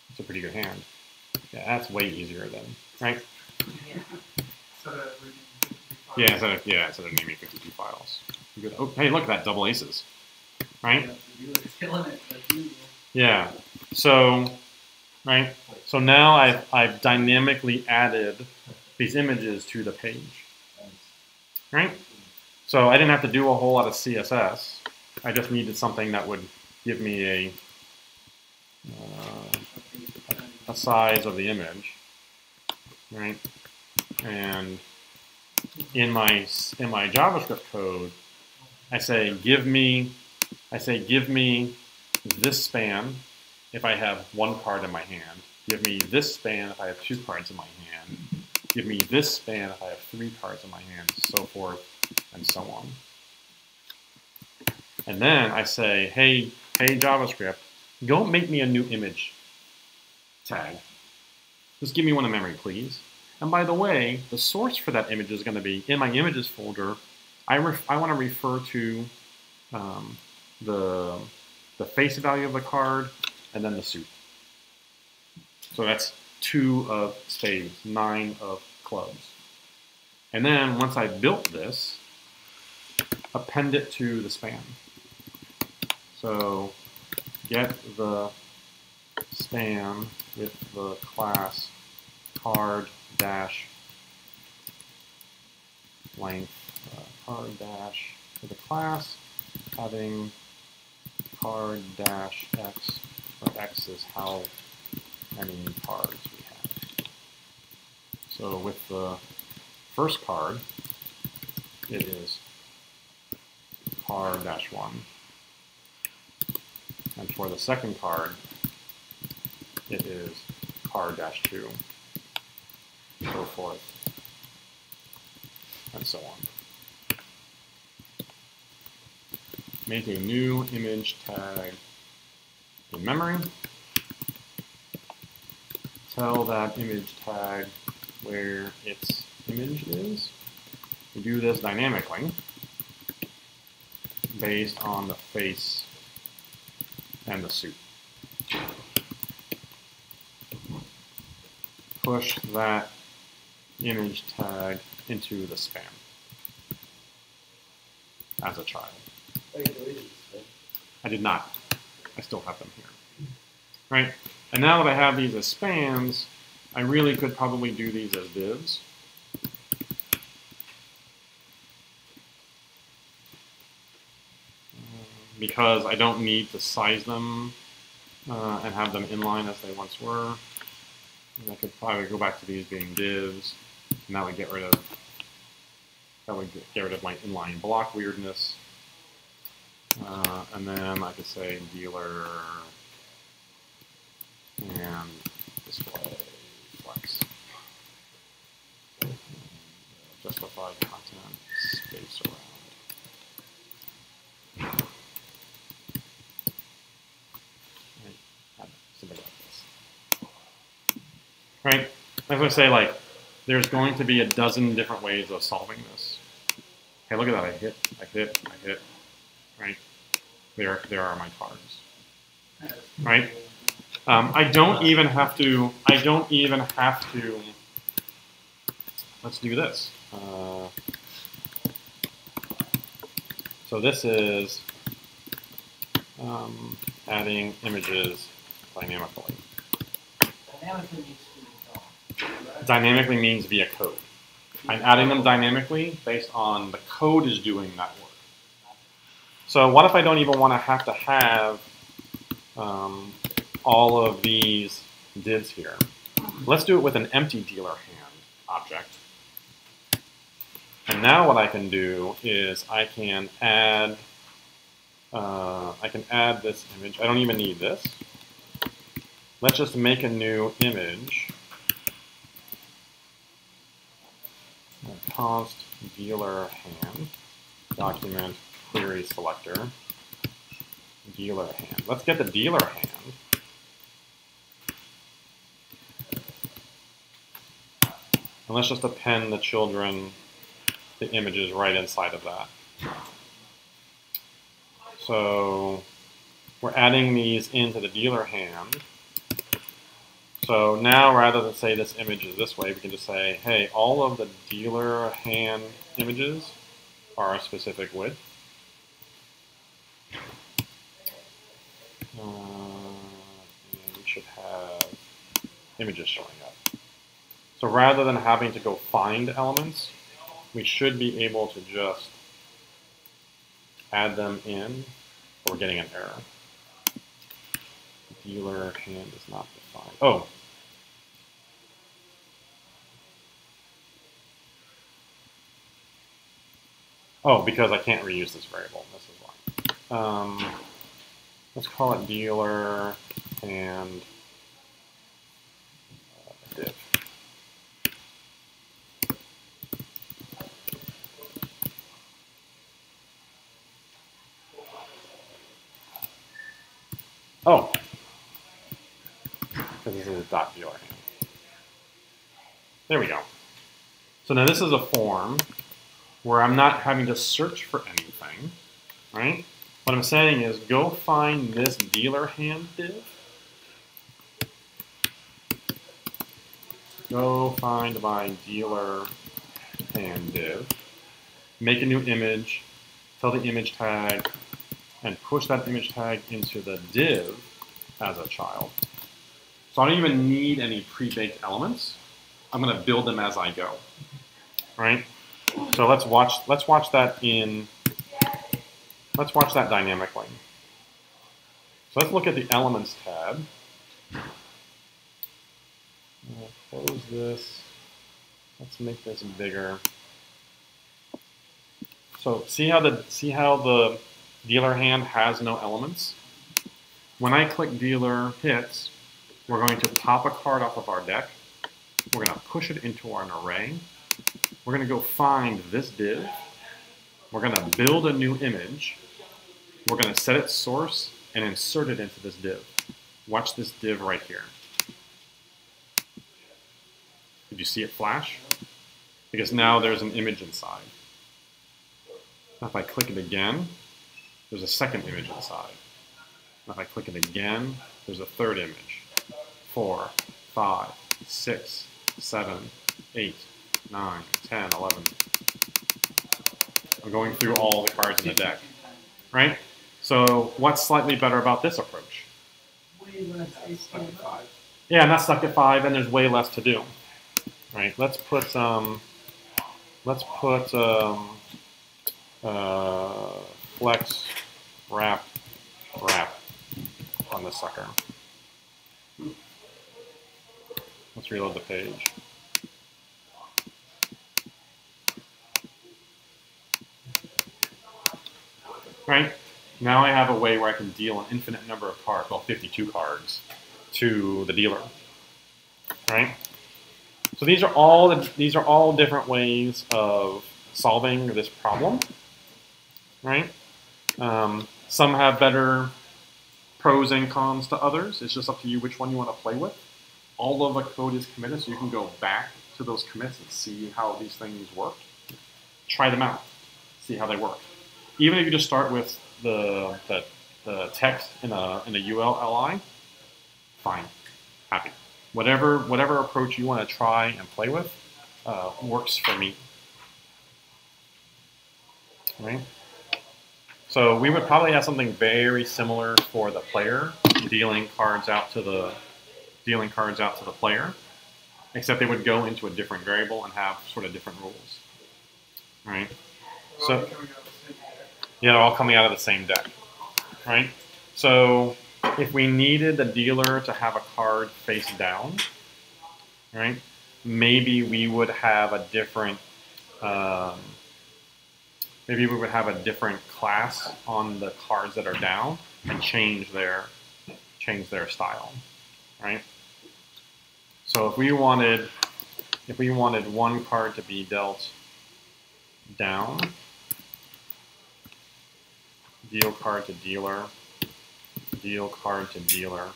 It's a pretty good hand. Yeah, that's way easier than, right? Yeah. Instead of naming 52 files. Good. Oh, hey, look at that, double aces, right? Killing it, like usual. Yeah. So, right. So now I've dynamically added these images to the page, right? So I didn't have to do a whole lot of CSS. I just needed something that would give me a size of the image, right? And in my JavaScript code, I say give me this span if I have one card in my hand. Give me this span if I have 2 cards in my hand. Give me this span if I have 3 cards in my hand, so forth and so on. And then I say, hey JavaScript, go make me a new image tag. Just give me one in memory, please. And by the way, the source for that image is going to be in my images folder. I want to refer to the face value of the card and then the suit. So that's 2 of spades, 9 of clubs. And then once I built this, append it to the span. So get the span with the class card dash length card dash with the class having card dash x, where x is how many cards we have. So with the first card, it is card dash 1. And for the second card, it is card dash 2, so forth, and so on. Make a new image tag in memory. Tell that image tag where its image is. We do this dynamically based on the face and the suit. Push that image tag into the span as a child. I did not. I still have them here. Right? And now that I have these as spans, I really could probably do these as divs. Because I don't need to size them and have them inline as they once were. And I could probably go back to these being divs, and that would get rid of my inline block weirdness. And then I could say dealer and display flex. Justify content space around. Something like this. Right? As I say, like, there's going to be a dozen different ways of solving this. Hey, look at that! I hit. Right? There are my cards. Right? I don't even have to. Let's do this. So this is adding images dynamically. Dynamically means to be Dynamically means via code. I'm adding them dynamically based on the code is doing that work. So what if I don't even want to have all of these divs here? Let's do it with an empty dealer hand object. And now what I can do is I can add this image. I don't even need this. Let's just make a new image. Const dealer hand document query selector dealer hand. Let's get the dealer hand. And let's just append the images right inside of that. So we're adding these into the dealer hand. So now rather than say this image is this way, we can just say, hey, all of the dealer hand images are a specific width. And we should have images showing up. So rather than having to go find elements, we should be able to just add them in, or we're getting an error. Dealer hand is not defined. Oh. Oh, because I can't reuse this variable. This is why. Let's call it dealer and div. Oh, because this is a dot dealer hand. There we go. So now this is a form where I'm not having to search for anything, right? What I'm saying is go find this dealer hand div. Go find my dealer hand div. Make a new image. Tell the image tag and push that image tag into the div as a child. So I don't even need any pre-baked elements. I'm going to build them as I go, right? So let's watch that dynamically. So let's look at the elements tab. I'll close this. Let's make this bigger. So see how the dealer hand has no elements? When I click dealer hits, we're going to pop a card off of our deck. We're going to push it into an array. We're going to go find this div. We're going to build a new image. We're going to set its source and insert it into this div. Watch this div right here. Did you see it flash? Because now there's an image inside. Now if I click it again, there's a second image inside. Now if I click it again, there's a third image. 4, 5, 6, 7, 8, 9, 10, 11. I'm going through all the cards in the deck, right? So what's slightly better about this approach? Yeah, not stuck at 5, and there's way less to do. Right? Let's put flex wrap on this sucker. Let's reload the page. Right? Now I have a way where I can deal an infinite number of cards, well, 52 cards, to the dealer. Right? So these are all different ways of solving this problem. Right? Some have better pros and cons to others. It's just up to you which one you want to play with. All of the code is committed, so you can go back to those commits and see how these things work. Try them out, see how they work. Even if you just start with the text in a ULLI, fine, happy. Whatever approach you want to try and play with works for me. Right? So we would probably have something very similar for the player, dealing cards out to the player, except they would go into a different variable and have sort of different rules. Right? So yeah, they're all coming out of the same deck. Right? So if we needed the dealer to have a card face down, right? Maybe we would have a different class on the cards that are down and change their style, right? So if we wanted one card to be dealt down, deal card to dealer, deal card to dealer.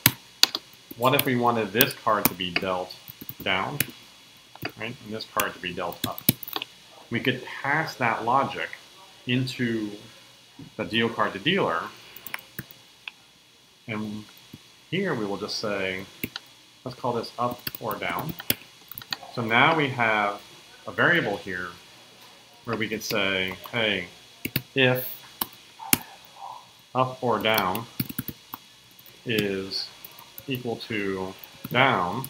What if we wanted this card to be dealt down, right, and this card to be dealt up? We could pass that logic into the deal card to dealer, and here we will just say, let's call this up or down. So now we have a variable here where we could say, hey, if up or down is equal to down,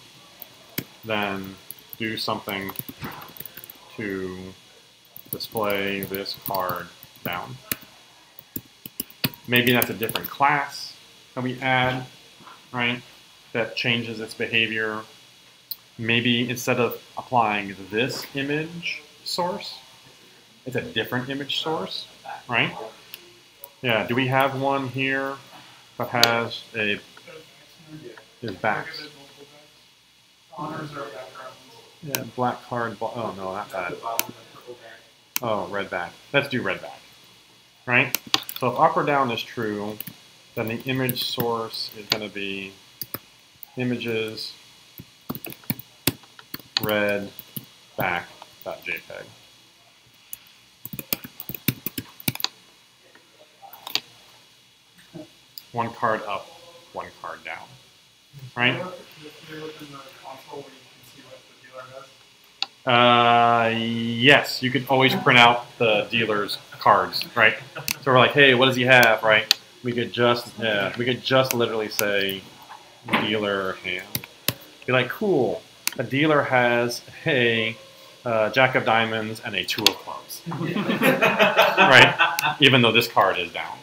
then do something to display this card down. Maybe that's a different class that we add, right, that changes its behavior. Maybe instead of applying this image source, it's a different image source, right? Yeah, do we have one here that has is backs? Honors are background. Yeah, black card, oh no, not that. Oh, red back. Let's do red back, right? So if up or down is true, then the image source is going to be images red back.jpg. One card up, one card down. Right? Can you look in the console where you can see what the dealer does? Yes, you could always print out the dealer's cards, right? So we're like, hey, what does he have, right? We could just literally say dealer hand. Be like, cool. A dealer has a jack of diamonds and a two of clubs, right? Even though this card is down,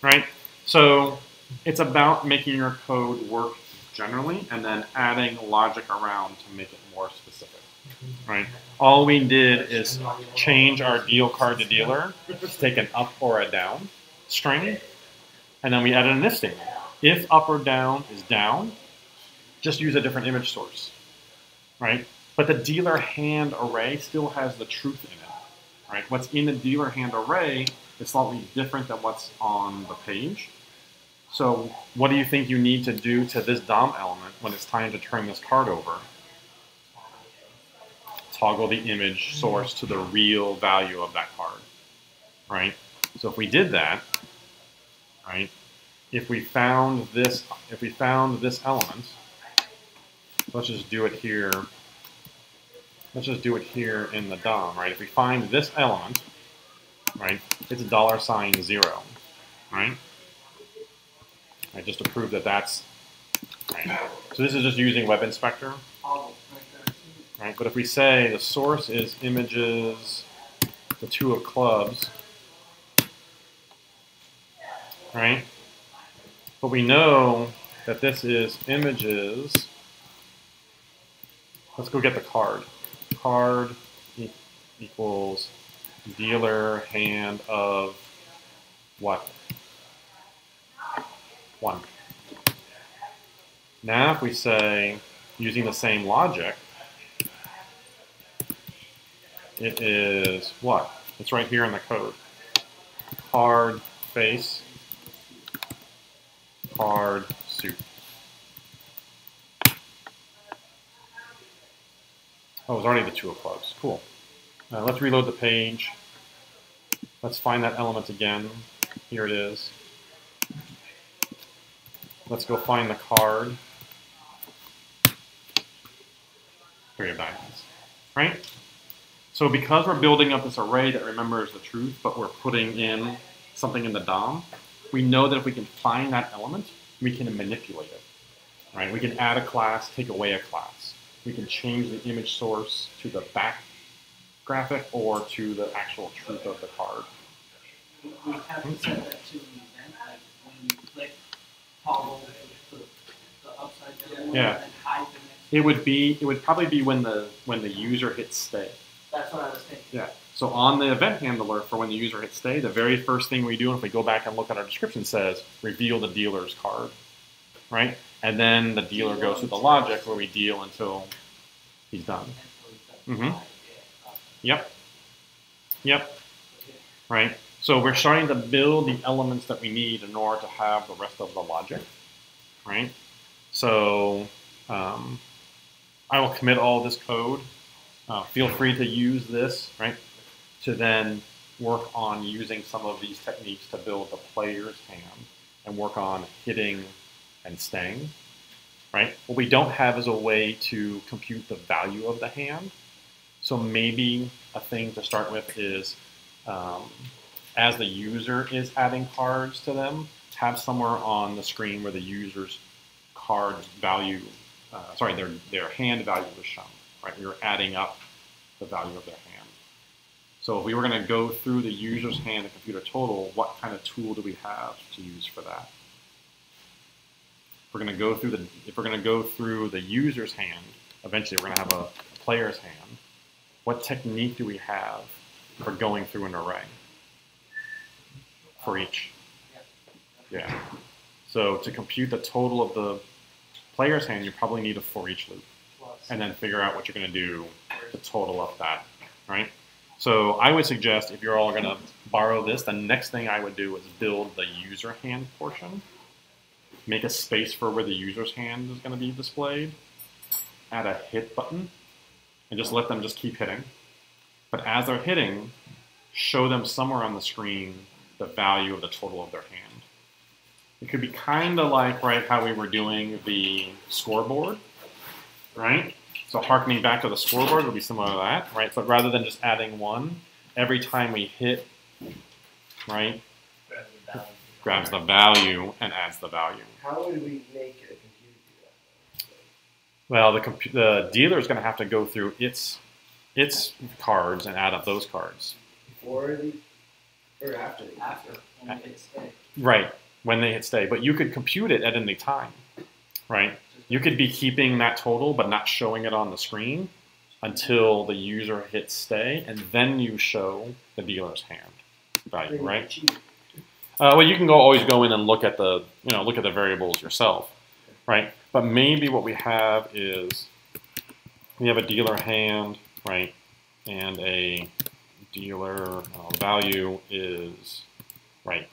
right? So it's about making your code work generally and then adding logic around to make it more specific, right? All we did is change our deal card to dealer to take an up or a down string, and then we added an if statement. If up or down is down, just use a different image source, right? But the dealer hand array still has the truth in it, right? What's in the dealer hand array is slightly different than what's on the page. So what do you think you need to do to this DOM element when it's time to turn this card over? Toggle the image source to the real value of that card, right? So if we did that, right? If we found this element, let's just do it here. Let's just do it here in the DOM, right? If we find this element, right, it's $0, right? Right, just to prove that that's right. So this is just using Web Inspector, right? But if we say the source is images, the two of clubs, right? But we know that this is images. Let's go get the card. Card equals dealer hand of what? 1. Now if we say, using the same logic, it is what? It's right here in the code. Card face, card suit. Oh, it was already the two of clubs. Cool. Let's reload the page. Let's find that element again. Here it is. Let's go find the card. 3 of diamonds, right? So because we're building up this array that remembers the truth, but we're putting in something in the DOM, we know that if we can find that element, we can manipulate it, right? We can add a class, take away a class. We can change the image source to the back graphic or to the actual truth of the card. We have to set that to an event, like when you click toggle the upside down Yeah. and hide the next. It would probably be when the user hits stay. That's what I was thinking. Yeah. So on the event handler for when the user hits stay, the very first thing we do, if we go back and look at our description, says reveal the dealer's card, right? And then the dealer goes through the logic where we deal until he's done. Mm-hmm. Yep. Yep. Right. So we're starting to build the elements that we need in order to have the rest of the logic, right? So I will commit all this code. Feel free to use this, right, to then work on using some of these techniques to build the player's hand and work on hitting and staying, right? What we don't have is a way to compute the value of the hand. So maybe a thing to start with is, as the user is adding cards to them, have somewhere on the screen where the user's card value, their hand value is shown, right? You're adding up the value of their hand. So if we were going to go through the user's hand and compute a total, what kind of tool do we have to use for that? If we're going to go through the user's hand, eventually we're going to have a player's hand. What technique do we have for going through an array for each? Yeah. So to compute the total of the player's hand, you probably need a for each loop, and then figure out what you're going to do to total up that, right? So I would suggest if you're all going to borrow this, the next thing I would do is build the user hand portion. Make a space for where the user's hand is going to be displayed. Add a hit button, and just let them just keep hitting. But as they're hitting, show them somewhere on the screen the value of the total of their hand. It could be kind of like, right, how we were doing the scoreboard, right? So harkening back to the scoreboard would be similar to that, right? But rather than just adding one, every time we hit, right, grabs the value and adds the value. How would we make a computer do that? Well, the dealer is going to have to go through its cards and add up those cards. Before the or after the After, when we hit stay. Right, when they hit stay. But you could compute it at any time, right? You could be keeping that total but not showing it on the screen until the user hits stay, and then you show the dealer's hand value, right? Well, you can always go in and look at the variables yourself, right? But maybe what we have is we have a dealer hand, right, and a dealer value is right.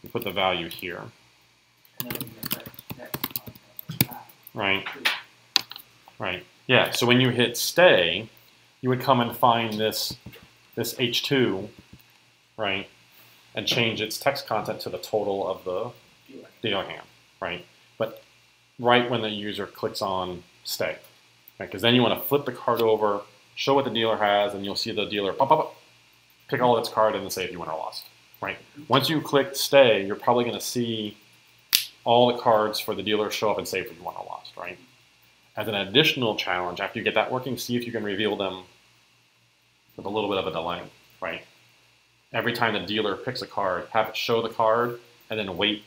We put the value here, And then we can get that next contact. right? Right. Yeah. So when you hit stay, you would come and find this H2, right, and change its text content to the total of the dealer hand, right? But right when the user clicks on stay, right? Because then you want to flip the card over, show what the dealer has, and you'll see the dealer pop up, pick all its card, and then say if you won or lost, right? Once you click stay, you're probably going to see all the cards for the dealer show up and say if you won or lost, right? As an additional challenge, after you get that working, see if you can reveal them with a little bit of a delay, right? Every time the dealer picks a card, have it show the card, and then wait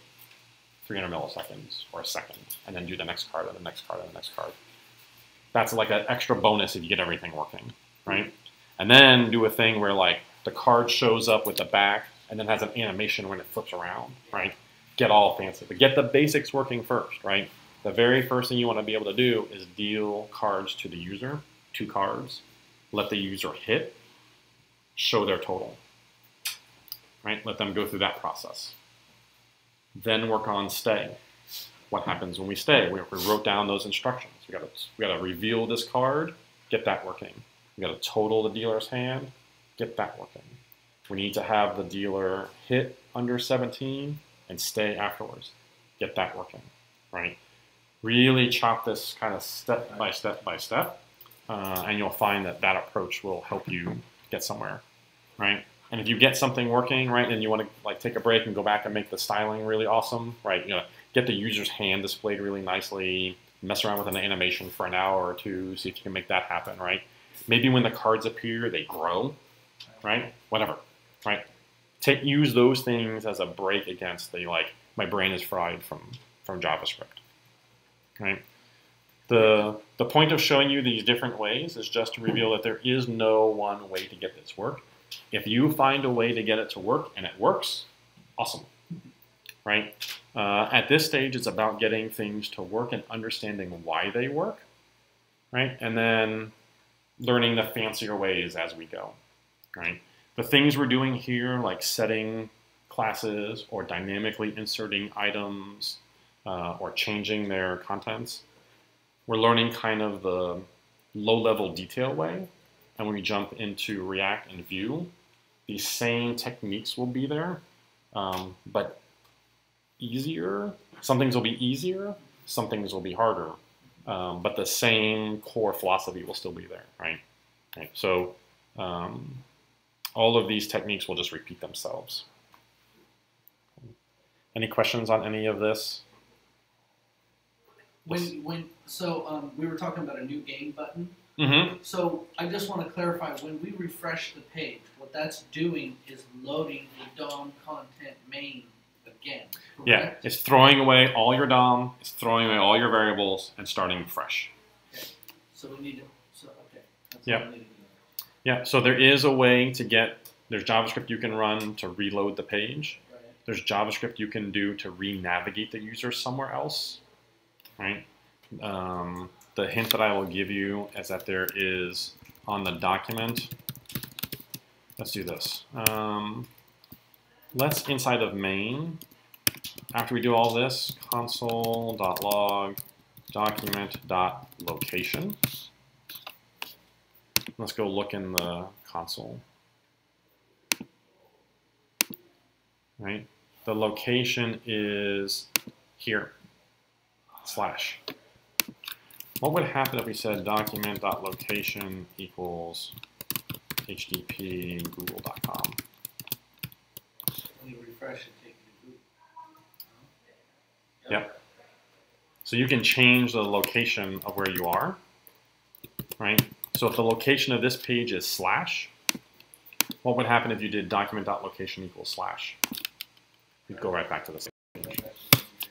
300 milliseconds or a second, and then do the next card and the next card and the next card. That's like an extra bonus if you get everything working, right? And then do a thing where like the card shows up with the back and then has an animation when it flips around, right? Get all fancy, but get the basics working first, right? The very first thing you want to be able to do is deal cards to the user, 2 cards, let the user hit, show their total, right? Let them go through that process. Then work on stay. What happens when we stay? We wrote down those instructions. We got to reveal this card, get that working. We got to total the dealer's hand, get that working. We need to have the dealer hit under 17 and stay afterwards, get that working, right? Really chop this kind of step by step by step, and you'll find that that approach will help you get somewhere, right? And if you get something working, right, and you want to like take a break and go back and make the styling really awesome, right? Get the user's hand displayed really nicely, mess around with an animation for an hour or two, see if you can make that happen, right? Maybe when the cards appear, they grow, right? Whatever, right? Use those things as a break against the like, my brain is fried from JavaScript, right? The point of showing you these different ways is just to reveal that there is no one way to get this work. If you find a way to get it to work and it works, awesome, right? At this stage, it's about getting things to work and understanding why they work, right? And then learning the fancier ways as we go, right? The things we're doing here, like setting classes or dynamically inserting items or changing their contents, we're learning kind of the low-level detail way. And when we jump into React and Vue, these same techniques will be there, but easier. Some things will be easier, some things will be harder, but the same core philosophy will still be there, right? So all of these techniques will just repeat themselves. Any questions on any of this? We were talking about a new game button. Mm-hmm. So I just want to clarify, when we refresh the page, what that's doing is loading the DOM content main again, correct? Yeah, it's throwing away all your DOM, it's throwing away all your variables, and starting fresh. Okay. So we need to, okay. That's Yeah. what we need to do. Yeah, so there is a way to there's JavaScript you can run to reload the page. Right. There's JavaScript you can do to re-navigate the user somewhere else, right? The hint that I will give you is that there is, on the document, let's do this. Let's inside of main, after we do all this, console.log document.location. Let's go look in the console. Right? The location is here, slash. What would happen if we said document.location equals http google.com? When you refresh it, take it to Google. Yep. So you can change the location of where you are, right? So if the location of this page is slash, what would happen if you did document.location equals slash? You'd go right back to this page.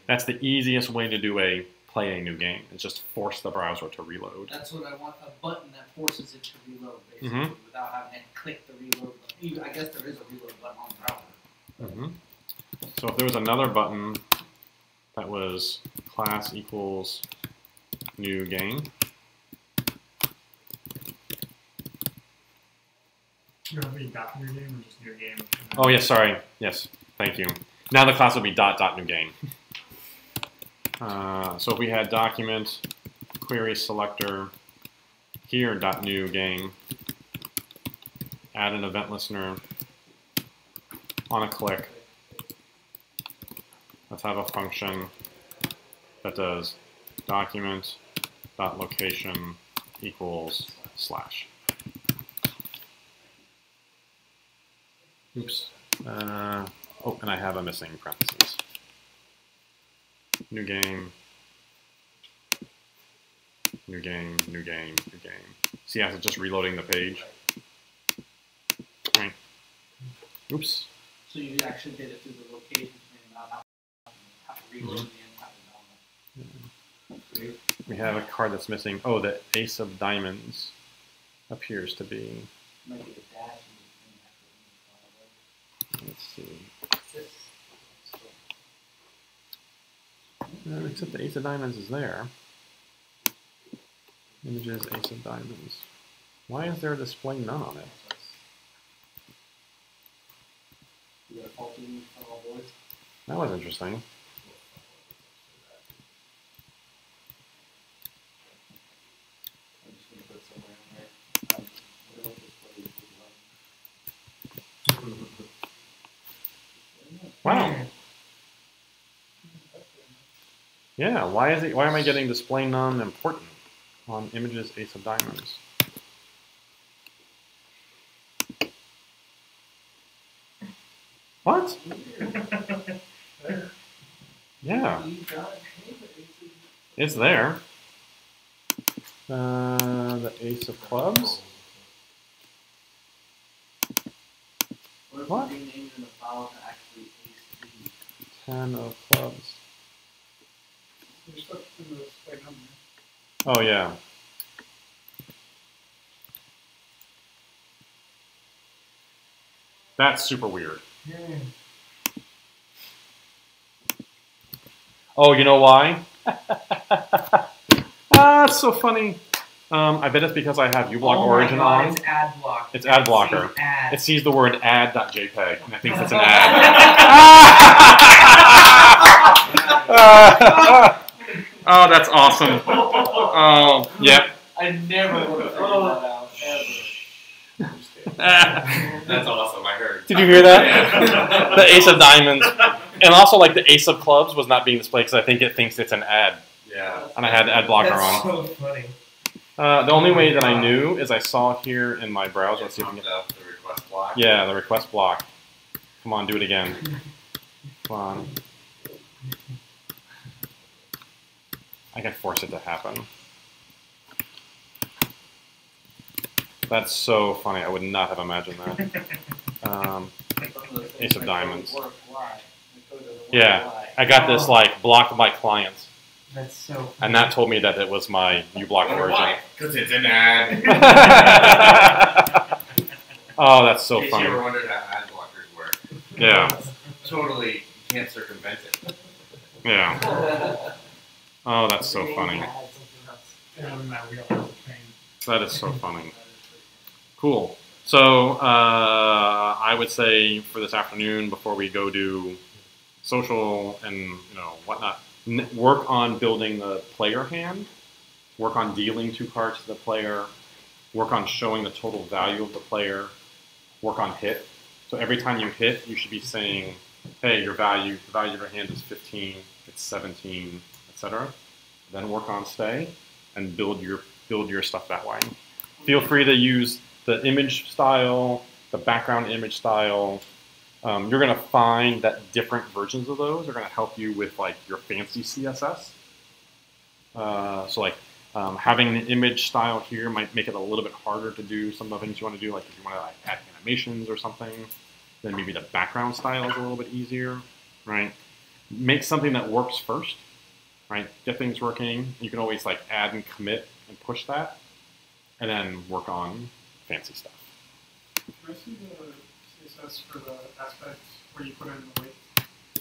That's the easiest way to play a new game. Is just force the browser to reload. That's what I want, a button that forces it to reload, basically, without having to click the reload button. I guess there is a reload button on the browser. So if there was another button that was class equals new game. You want to be dot new game or just new game? Oh yes, sorry. Yes, thank you. Now the class would be dot new game. So if we had document query selector here dot new game, add an event listener on a click. Let's have a function that does document.location equals slash. Oops. Oh, and I have a missing parentheses. New game, new game, new game, new game. See how it's just reloading the page? Right. Oops. So you actually did it through the location and not have to reload the entire document. We have a card that's missing. Oh, the ace of diamonds appears to be. Might be the dash. Let's see. Except the ace of diamonds is there. Images, ace of diamonds. Why is there a display none on it? That was interesting. Wow. Yeah, why am I getting display none important on images ace of diamonds? What? Yeah. It's there. The ace of clubs. What? 10 of clubs. Oh yeah. That's super weird. Oh, you know why? It's so funny. I bet it's because I have uBlock Origin on. It's ad block. It's ad blocker. Ad. It sees the word ad.jpg and I think it's an ad. Oh, that's awesome. Oh, yep. I never would have figured that out, ever. That's awesome, I heard. Did you hear that? The ace of diamonds. And also, like, the ace of clubs was not being displayed because I think it thinks it's an ad. Yeah. And I had ad blocker That's on. so funny. The only way that I knew is I saw here in my browser. Let's see if I can get the request block. Yeah, the request block. Come on, do it again. Come on. I can force it to happen. That's so funny. I would not have imagined that. Ace of diamonds. Yeah, I got this like blocked by clients. That's so funny. And that told me that it was my uBlock Origin. Because it's an ad. Oh, that's so In case funny. you ever wondered how ad blockers work. Yeah, Totally, you can't circumvent it. yeah. Oh, that's so funny. And that we all train. That is so funny. Cool. So I would say for this afternoon, before we go do social and whatnot, work on building the player hand. Work on dealing 2 cards to the player. Work on showing the total value of the player. Work on hit. So every time you hit, you should be saying, hey, the value of your hand is 15, it's 17, etc. Then work on stay and build your stuff that way. Feel free to use the image style, the background image style. You're going to find that different versions of those are going to help you with like your fancy CSS. Having an image style here might make it a little bit harder to do some of the things you want to do, like if you want to add animations or something, then maybe the background style is a little bit easier, right? Make something that works first, right? Get things working. You can always like add and commit and push that, and then work on fancy stuff. Can I see the CSS for the aspects where you put in the weight?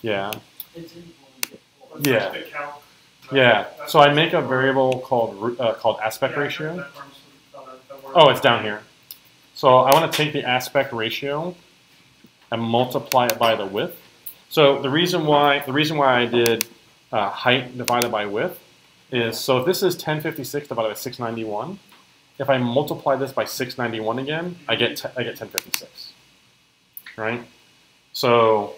Yeah. It's in when we get full. Yeah. The calc. Yeah. So I make a variable called aspect ratio. Oh, it's down here. So I want to take the aspect ratio and multiply it by the width. So the reason why I did height divided by width is, so if this is 1056 divided by 691, if I multiply this by 691 again, I get 1056, right? So,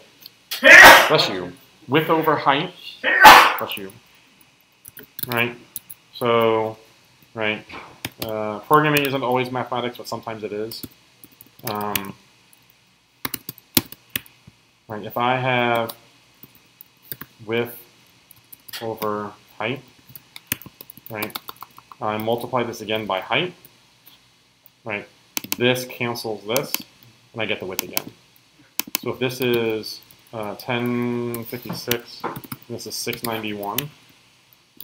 bless you, width over height, bless you, right? So, right, programming isn't always mathematics, but sometimes it is. Right, if I have width over height, right, I multiply this again by height, right, this cancels this, and I get the width again. So if this is 1056, and this is 691,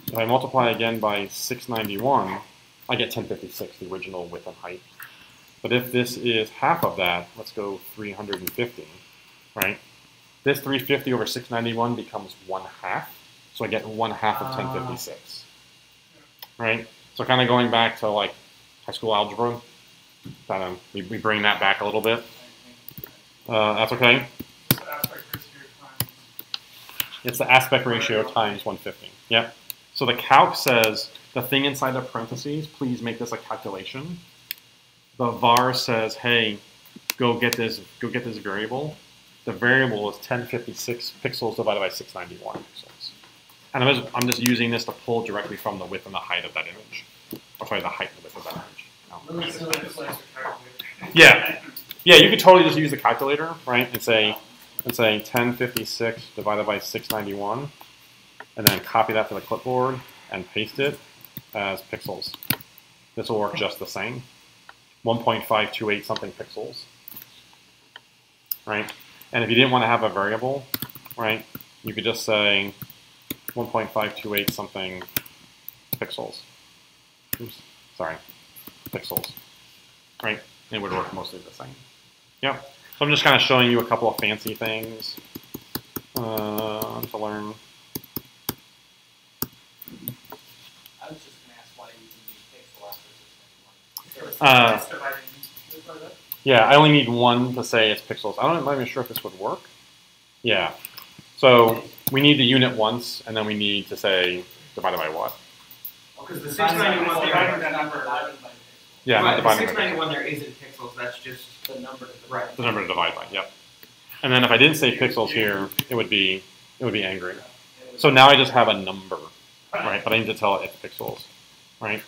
if I multiply again by 691, I get 1056, the original width and height. But if this is half of that, let's go 350, right? This 350 over 691 becomes 1/2, so I get 1/2 of 1056, right? So kind of going back to like high school algebra, we bring that back a little bit. That's okay. It's the aspect ratio times 150. Yep. So the calc says the thing inside the parentheses, please make this a calculation. The var says, hey, go get this variable. The variable is 1056 pixels divided by 691 pixels. And I'm just using this to pull directly from the width and the height of that image. Or sorry, the height and the width of that image. Yeah. Yeah, you could totally just use the calculator, right? And say 1056 divided by 691, and then copy that to the clipboard and paste it as pixels. This will work just the same. 1.528 something pixels, right? And if you didn't want to have a variable, right, you could just say 1.528 something pixels. Oops, sorry, pixels, right? And it would work mostly the same. Yeah. So I'm just kind of showing you a couple of fancy things to learn. I was just going to ask why you didn't use pixel after 691. Yeah, I only need one to say it's pixels. I'm not even sure if this would work. Yeah. So we need the unit once, and then we need to say divided by what? Because the 691 there, yeah, not the dividing by 691 there isn't pixels. That's just The number to right. the number to divide by. Yep. And then if I didn't say pixels here, it would be angry. So now I just have a number, right? But I need to tell it it's pixels, right?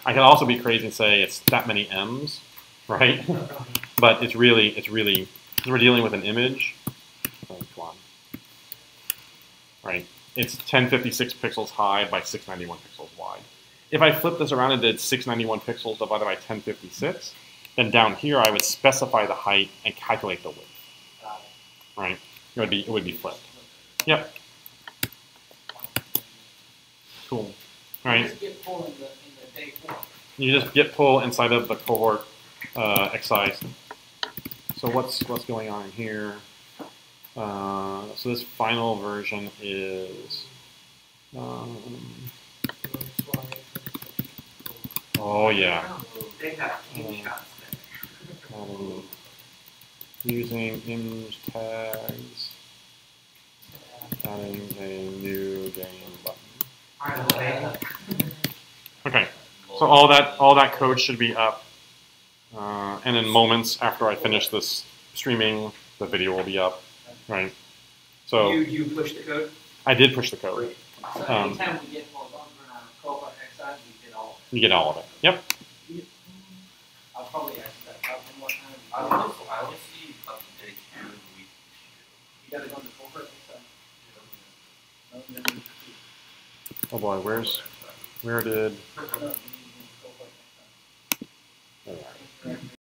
I can also be crazy and say it's that many M's, right? But it's really, we're dealing with an image. Oh, come on. Right? It's 1056 pixels high by 691 pixels wide. If I flip this around and did 691 pixels divided by 1056, then down here I would specify the height and calculate the width. Right? It would be flipped. Yep. Cool. Right? Just get pulled in the day 4. You just git pull inside of the cohort XI. So what's going on in here? So this final version is. Oh yeah. They have 2 shots Using image tags. Adding a new game button. Okay. So all that code should be up. And in moments after I finish this streaming, the video will be up. Right. So you push the code? I did push the code. So anytime we get more guns on Cohort XI, we get all of it. You get all of it. Yep. I'll probably ask that one more time. I want to see update every week. You gotta go to Cohort XI. No, no, no. Oh boy, where did No,